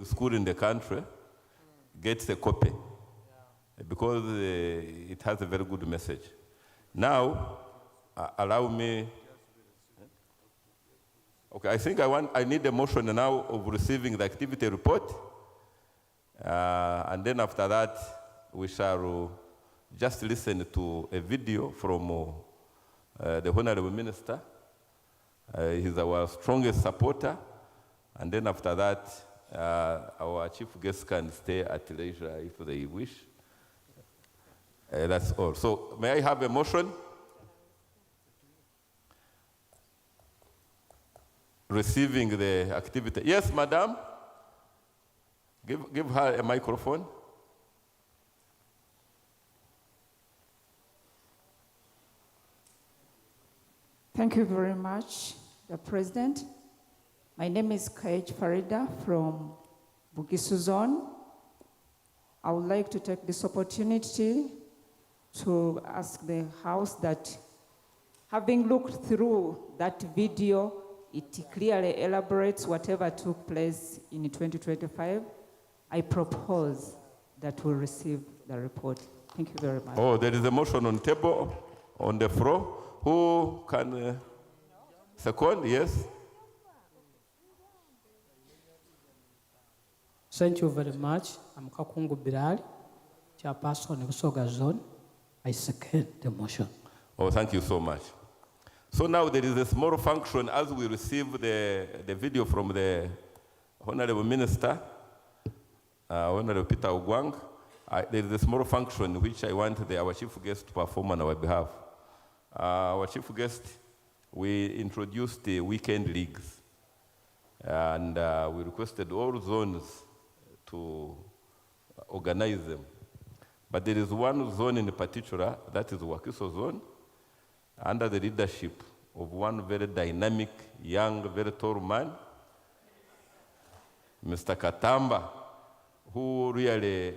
A: school in the country gets a copy because it has a very good message. Now, allow me. Okay, I think I need a motion now of receiving the activity report, and then after that, we shall just listen to a video from the Honorable Minister. He's our strongest supporter, and then after that, our chief guests can stay at leisure if they wish. That's all. So may I have a motion? Receiving the activity. Yes, madam. Give her a microphone.
F: Thank you very much, the President. My name is Kaich Farida from Bugisu Zone. I would like to take this opportunity to ask the House that, having looked through that video, it clearly elaborates whatever took place in 2025. I propose that we receive the report. Thank you very much.
A: Oh, there is a motion on table, on the floor. Who can second? Yes.
G: Thank you very much. I'm Kakungu Bilal, Chairperson of Busoga Zone. I second the motion.
A: Oh, thank you so much. So now there is a small function as we receive the video from the Honorable Minister, Honorable Peter Ogwang. There is a small function which I want our chief guest to perform on our behalf. Our chief guest, we introduced the weekend leagues, and we requested all zones to organize them. But there is one zone in particular, that is Wakiso Zone, under the leadership of one very dynamic, young, very tall man, Mr. Katamba, who really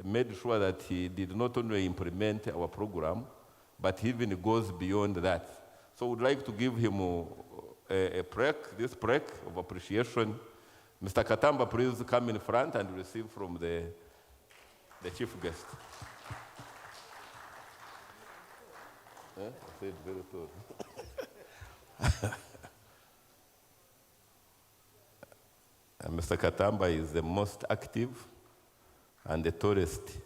A: made sure that he did not only implement our program, but he even goes beyond that. So we'd like to give him this break of appreciation. Mr. Katamba, please come in front and receive from the chief guest. I said very tall. Mr. Katamba is the most active and the tallest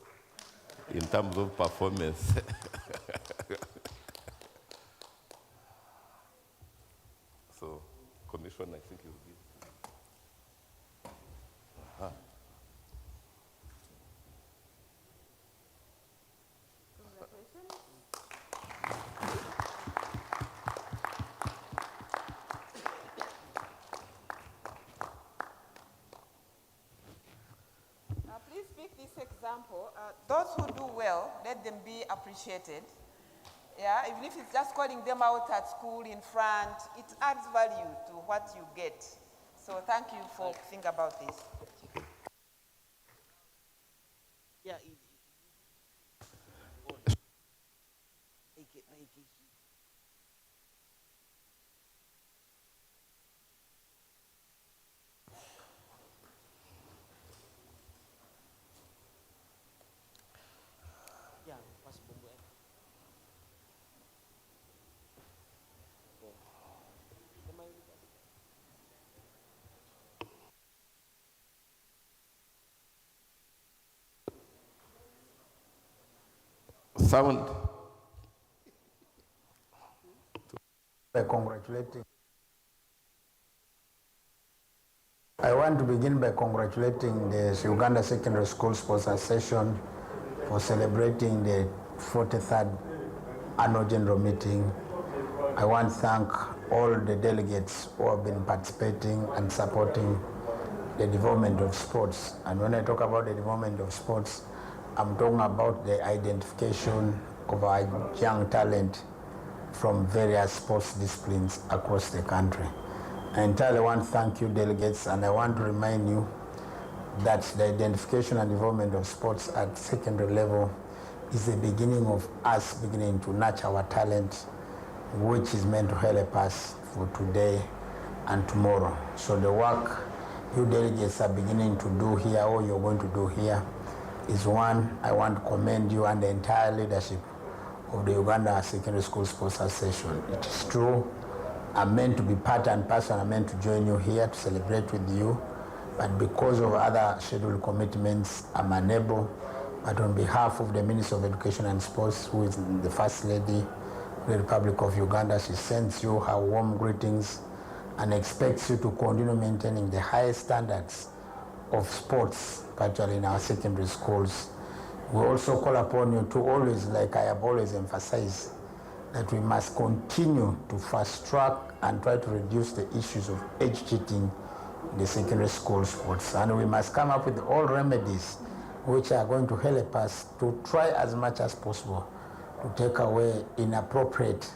A: in terms of performance. So, Commissioner, I think you'll be.
C: Please pick this example. Those who do well, let them be appreciated. Yeah, even if it's just calling them out at school in front, it adds value to what you get. So thank you for thinking about this.
H: Yeah.
A: Sound.
I: I want to begin by congratulating the Uganda Secondary School Sports Association for celebrating the 43rd annual general meeting. I want to thank all the delegates who have been participating and supporting the development of sports. And when I talk about the development of sports, I'm talking about the identification of our young talent from various sports disciplines across the country. I entirely want to thank you, delegates, and I want to remind you that the identification and development of sports at secondary level is the beginning of us beginning to nurture our talent, which is meant to help us for today and tomorrow. So the work you delegates are beginning to do here, or you're going to do here, is one, I want to commend you and the entire leadership of the Uganda Secondary School Sports Association. It is true, I'm meant to be part and parcel, I'm meant to join you here to celebrate with you, but because of other scheduled commitments, I'm unable. But on behalf of the Minister of Education and Sports, who is the First Lady of the Republic of Uganda, she sends you her warm greetings and expects you to continue maintaining the highest standards of sports, particularly in our secondary schools. We also call upon you to always, like I have always emphasized, that we must continue to fast track and try to reduce the issues of age cheating in the secondary school sports. And we must come up with all remedies which are going to help us to try as much as possible to take away inappropriate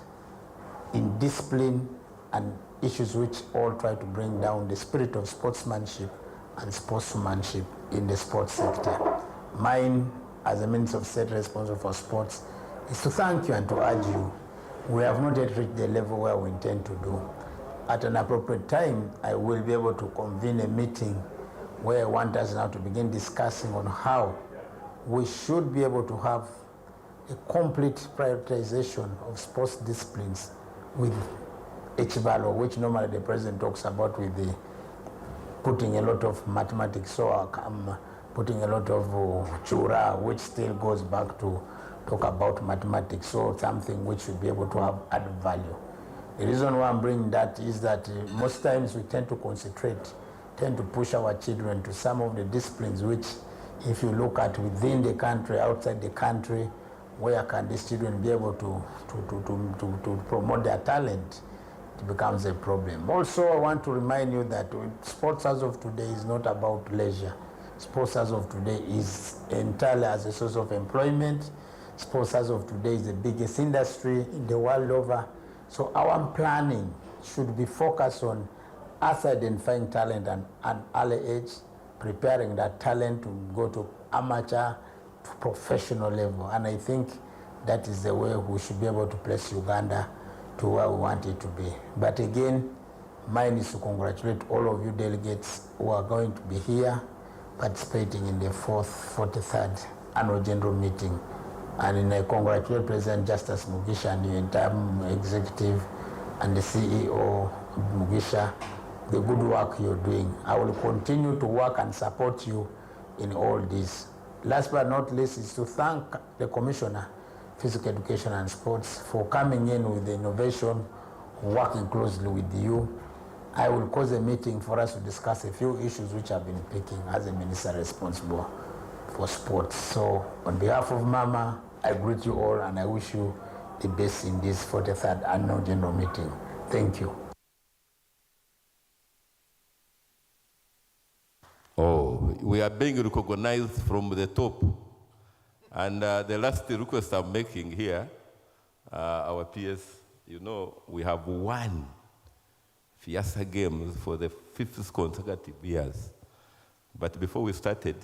I: indiscipline and issues which all try to bring down the spirit of sportsmanship and sportsmanship in the sports sector. Mine, as a Minister of State responsible for sports, is to thank you and to urge you. We have not yet reached the level where we intend to do. At an appropriate time, I will be able to convene a meeting where I want us now to begin discussing on how we should be able to have a complete prioritization of sports disciplines with HVALO, which normally the president talks about with the putting a lot of mathematics. So I'm putting a lot of chura, which still goes back to talk about mathematics, so something which should be able to have added value. The reason why I'm bringing that is that most times we tend to tend to push our children to some of the disciplines which, if you look at within the country, outside the country, where can these children be able to promote their talent, it becomes a problem. Also, I want to remind you that sports as of today is not about leisure. Sports as of today is entirely as a source of employment. Sports as of today is the biggest industry in the world over. So our planning should be focused on us identifying talent at an early age, preparing that talent to go to amateur, to professional level. And I think that is the way we should be able to place Uganda to where we want it to be. But again, mine is to congratulate all of you delegates who are going to be here participating in the 43rd annual general meeting. And I congratulate President Justus Mugisha and the entire executive and the CEO Mugisha, the good work you're doing. I will continue to work and support you in all this. Last but not least is to thank the Commissioner, Physical Education and Sports, for coming in with the innovation, working closely with you. I will cause a meeting for us to discuss a few issues which I've been picking as a minister responsible for sports. So on behalf of Mama, I greet you all and I wish you the best in this 43rd annual general meeting. Thank you.
A: Oh, we are being recognized from the top. And the last request I'm making here, our PS, you know, we have won Fiesta Games for the 5th consecutive years. But before we started,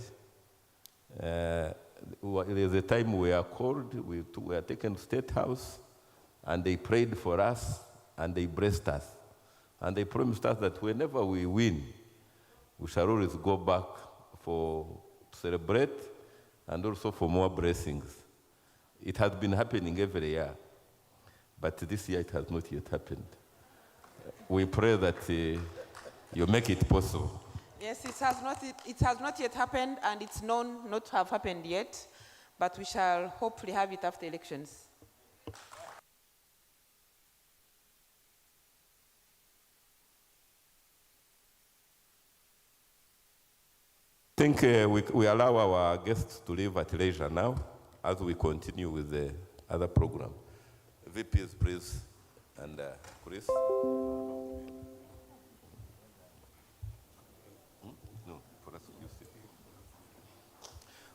A: there's a time we are called, we were taken to State House, and they prayed for us, and they blessed us. And they promised us that whenever we win, we shall always go back to celebrate and also for more blessings. It has been happening every year, but this year it has not yet happened. We pray that you make it possible.
C: Yes, it has not yet happened, and it's known not to have happened yet, but we shall hopefully have it after elections.
A: I think we allow our guests to leave at leisure now as we continue with the other program. VPs, please, and Chris.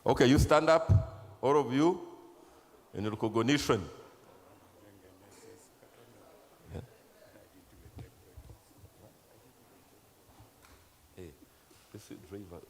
A: Okay, you stand up, all of you, in recognition. Yeah. Hey, this driver.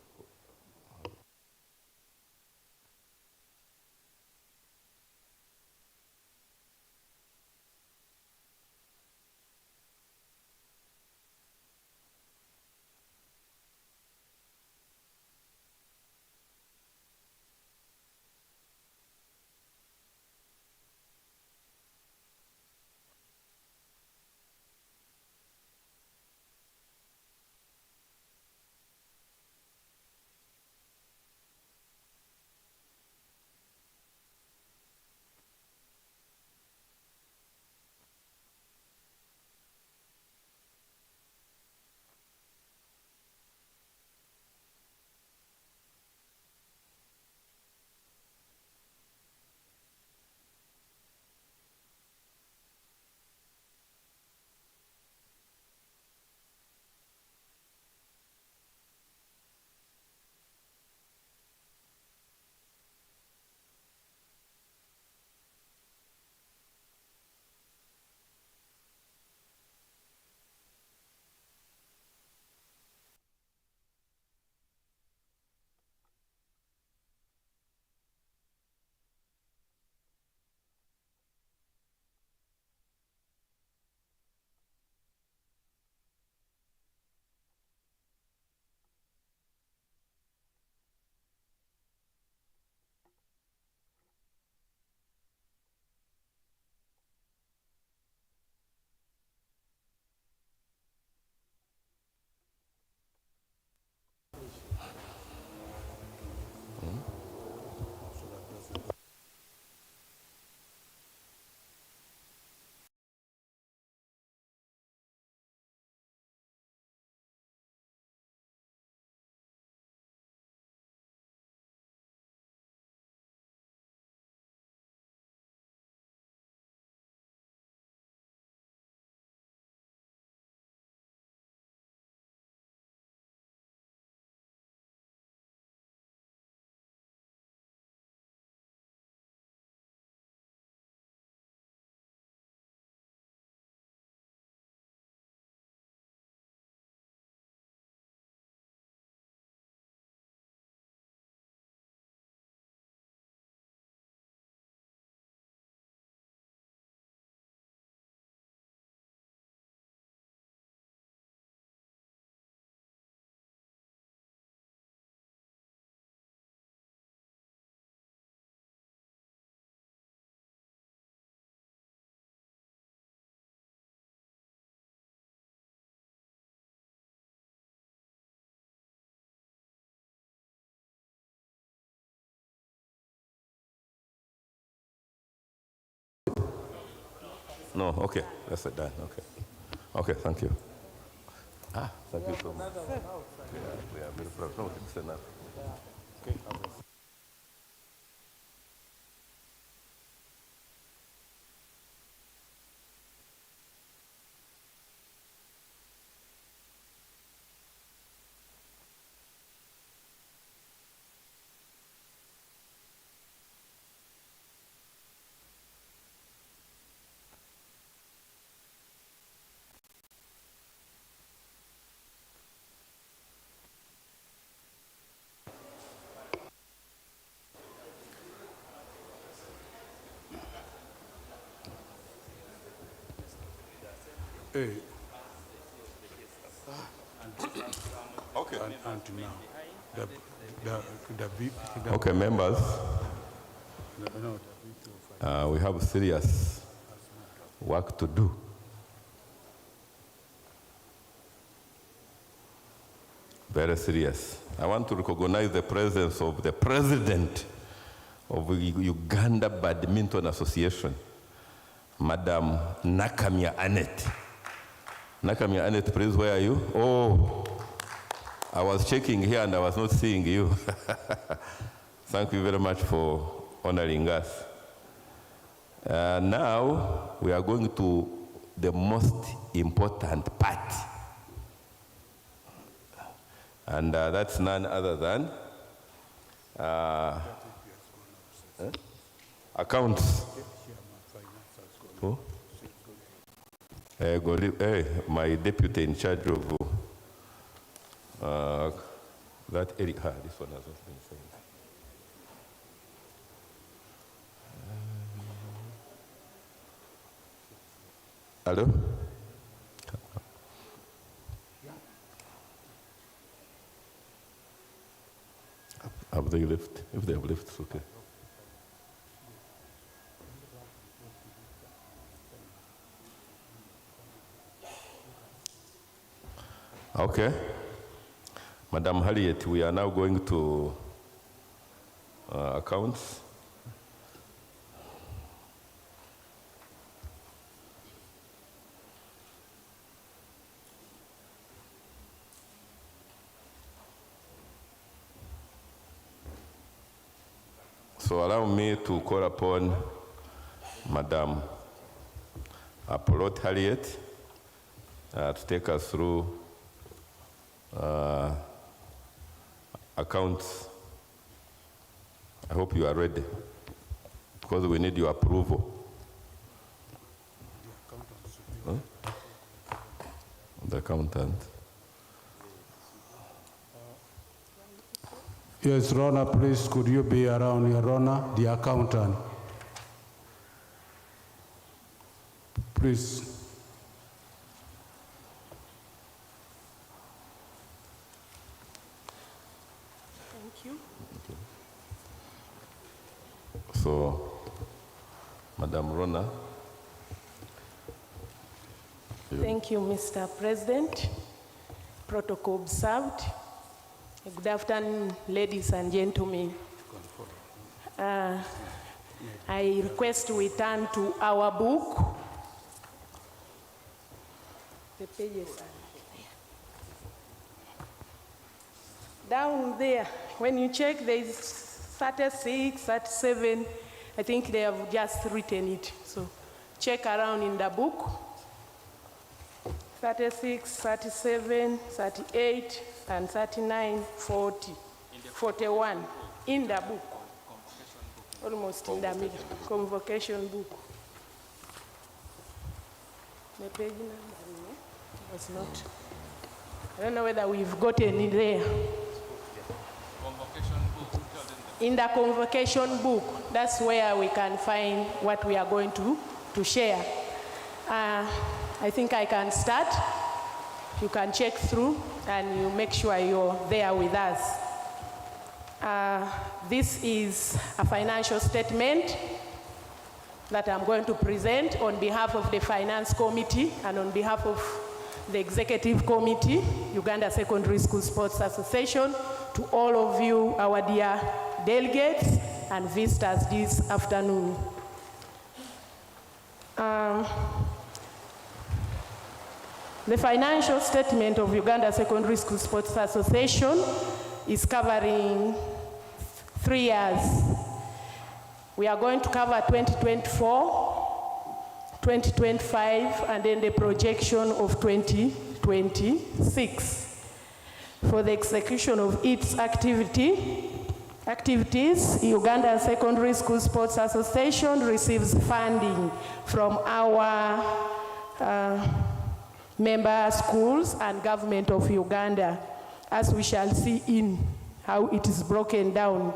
A: No, okay, that's done, okay. Okay, thank you. Thank you so much. We are very proud. No, it's enough. Okay.
D: Hey,
A: Okay.
D: until now, the
A: Okay, members,
D: no,
A: we have serious work to do. Very serious. I want to recognize the presence of the president of Uganda Badminton Association, Madam Nakamia Annette. Nakamia Annette, please, where are you? Oh, I was checking here and I was not seeing you. Thank you very much for honoring us. Now, we are going to the most important part. And that's none other than accounts. Who? My deputy in charge of that area. This one has not been said. Hello? Have they left? If they have left, it's okay. Okay. Madam Harriet, we are now going to accounts. So allow me to call upon Madam Apollo Harriet to take us through accounts. I hope you are ready, because we need your approval. Huh? The accountant.
D: Yes, Rona, please, could you be around here, Rona, the accountant? Please.
H: Thank you.
A: So, Madam Rona.
H: Thank you, Mr. President. Protocol observed. Good afternoon, ladies and gentlemen. I request we turn to our book. The pages are there. Down there, when you check, there is 36, 37. I think they have just written it. So check around in the book. 36, 37, 38, and 39, 40, 41 in the book. Almost in the middle. Convocation book. The page number was not. I don't know whether we've gotten it there. In the convocation book, that's where we can find what we are going to share. I think I can start. You can check through and you make sure you're there with us. This is a financial statement that I'm going to present on behalf of the Finance Committee and on behalf of the Executive Committee, Uganda Secondary School Sports Association, to all of you, our dear delegates and visitors this afternoon. The financial statement of Uganda Secondary School Sports Association is covering 3 years. We are going to cover 2024, 2025, and then the projection of 2026. For the execution of its activities, Uganda Secondary School Sports Association receives funding from our member schools and government of Uganda, as we shall see in how it is broken down.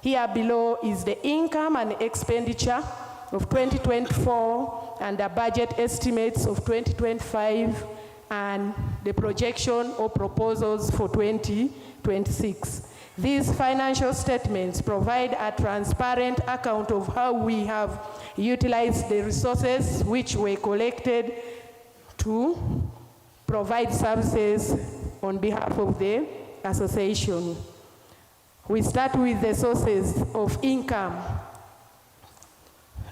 H: Here below is the income and expenditure of 2024 and the budget estimates of 2025 and the projection or proposals for 2026. These financial statements provide a transparent account of how we have utilized the resources which were collected to provide services on behalf of the association. We start with the sources of income.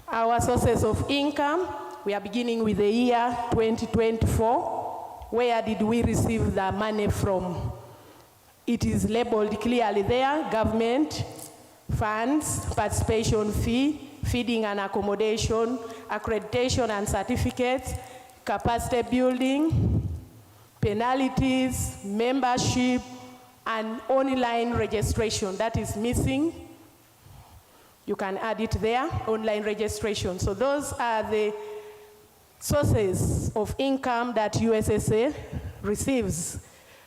H: Our sources of income, we are beginning with the year 2024. Where did we receive the money from? It is labeled clearly there: government, funds, participation fee, feeding and accommodation, accreditation and certificates, capacity building, penalties, membership, and online registration. That is missing. You can add it there, online registration. So those are the sources of income that USSA receives.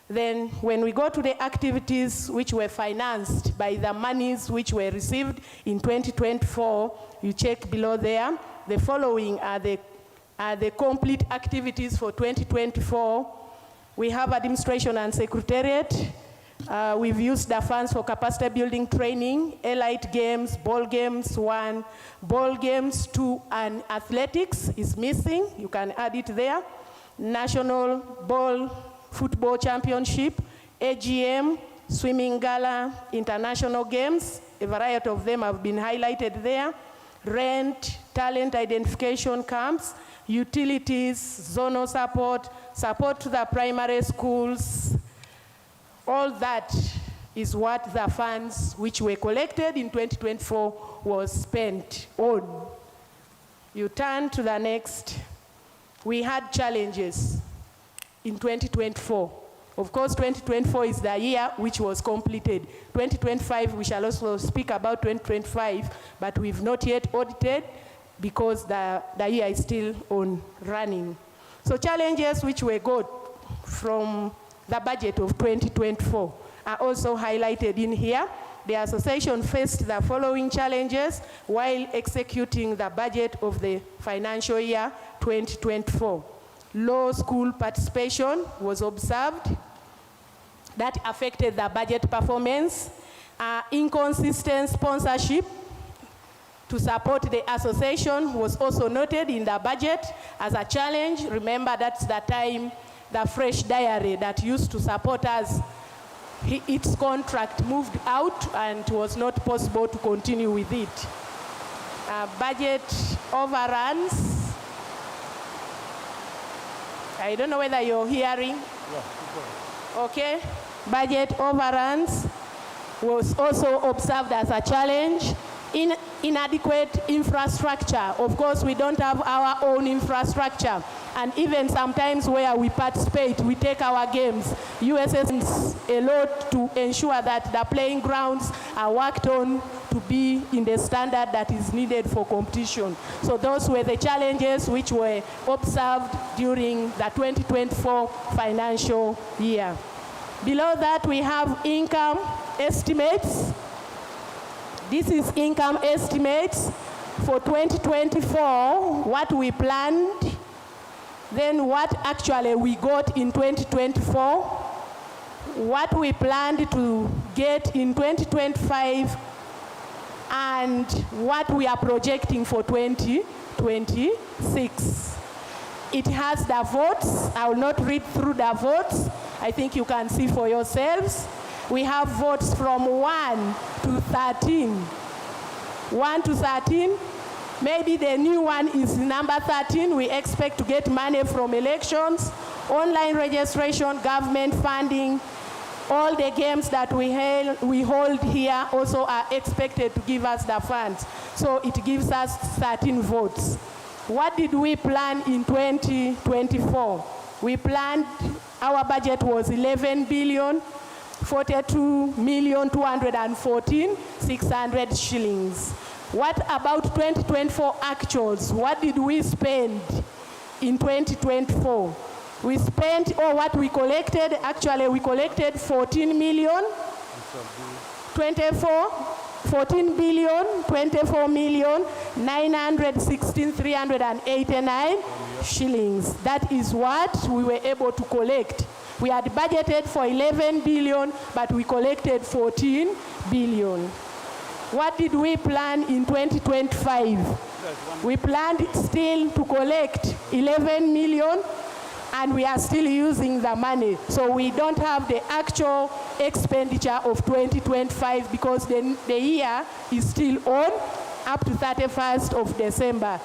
H: Then when we go to the activities which were financed by the monies which were received in 2024, you check below there. The following are the complete activities for 2024. We have administration and secretariat. We've used the funds for capacity building training, elite games, ball games 1, ball games 2, and athletics is missing. You can add it there. National football championship, AGM, swimming gala, international games. A variety of them have been highlighted there. Rent, talent identification camps, utilities, zonal support, support to the primary schools. All that is what the funds which were collected in 2024 was spent on. You turn to the next. We had challenges in 2024. Of course, 2024 is the year which was completed. 2025, we shall also speak about 2025, but we've not yet audited because the year is still on running. So challenges which were got from the budget of 2024 are also highlighted in here. The association faced the following challenges while executing the budget of the financial year 2024. Low school participation was observed. That affected the budget performance. Inconsistent sponsorship to support the association was also noted in the budget as a challenge. Remember, that's the time the Fresh Diary that used to support us, its contract moved out and it was not possible to continue with it. Budget overruns. I don't know whether you're hearing. Yeah, okay. Budget overruns was also observed as a challenge. Inadequate infrastructure. Of course, we don't have our own infrastructure. And even sometimes where we participate, we take our games. USS needs a lot to ensure that the playing grounds are worked on to be in the standard that is needed for competition. So those were the challenges which were observed during the 2024 financial year. Below that, we have income estimates. This is income estimates for 2024, what we planned, then what actually we got in 2024, what we planned to get in 2025, and what we are projecting for 2026. It has the votes. I will not read through the votes. I think you can see for yourselves. We have votes from 1 to 13. 1 to 13. Maybe the new one is number 13. We expect to get money from elections. online registration, government funding, all the games that we hold here also are expected to give us the funds. So it gives us 13 votes. What did we plan in 2024? We planned, our budget was 11 billion, 42,214,600 shillings. What about 2024 actuals? What did we spend in 2024? We spent, or what we collected, actually we collected 14 billion, 916,389 shillings. That is what we were able to collect. We had budgeted for 11 billion, but we collected 14 billion. What did we plan in 2025? We planned still to collect 11 million, and we are still using the money. So we don't have the actual expenditure of 2025 because the year is still on up to 31st of December.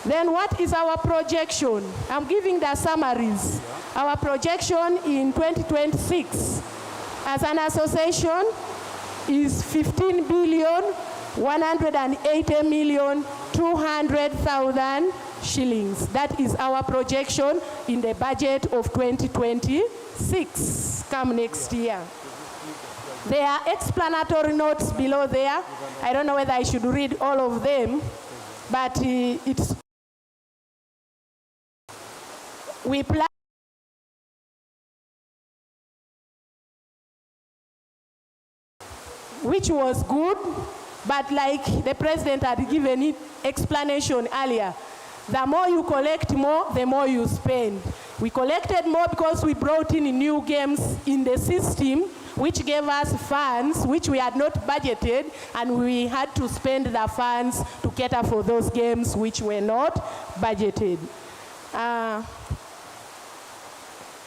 H: Then what is our projection? I'm giving the summaries. Our projection in 2026 as an association is 15,180,200,000 shillings. That is our projection in the budget of 2026 come next year. There are explanatory notes below there. I don't know whether I should read all of them, but it's we plan which was good, but like the president had given it explanation earlier, the more you collect more, the more you spend. We collected more because we brought in new games in the system, which gave us funds which we had not budgeted, and we had to spend the funds to cater for those games which were not budgeted.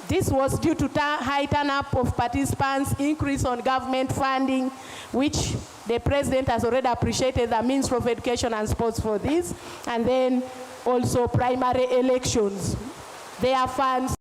H: This was due to high turn-up of participants, increase on government funding, which the president has already appreciated the Ministry of Education and Sports for this, and then also primary elections. Their funds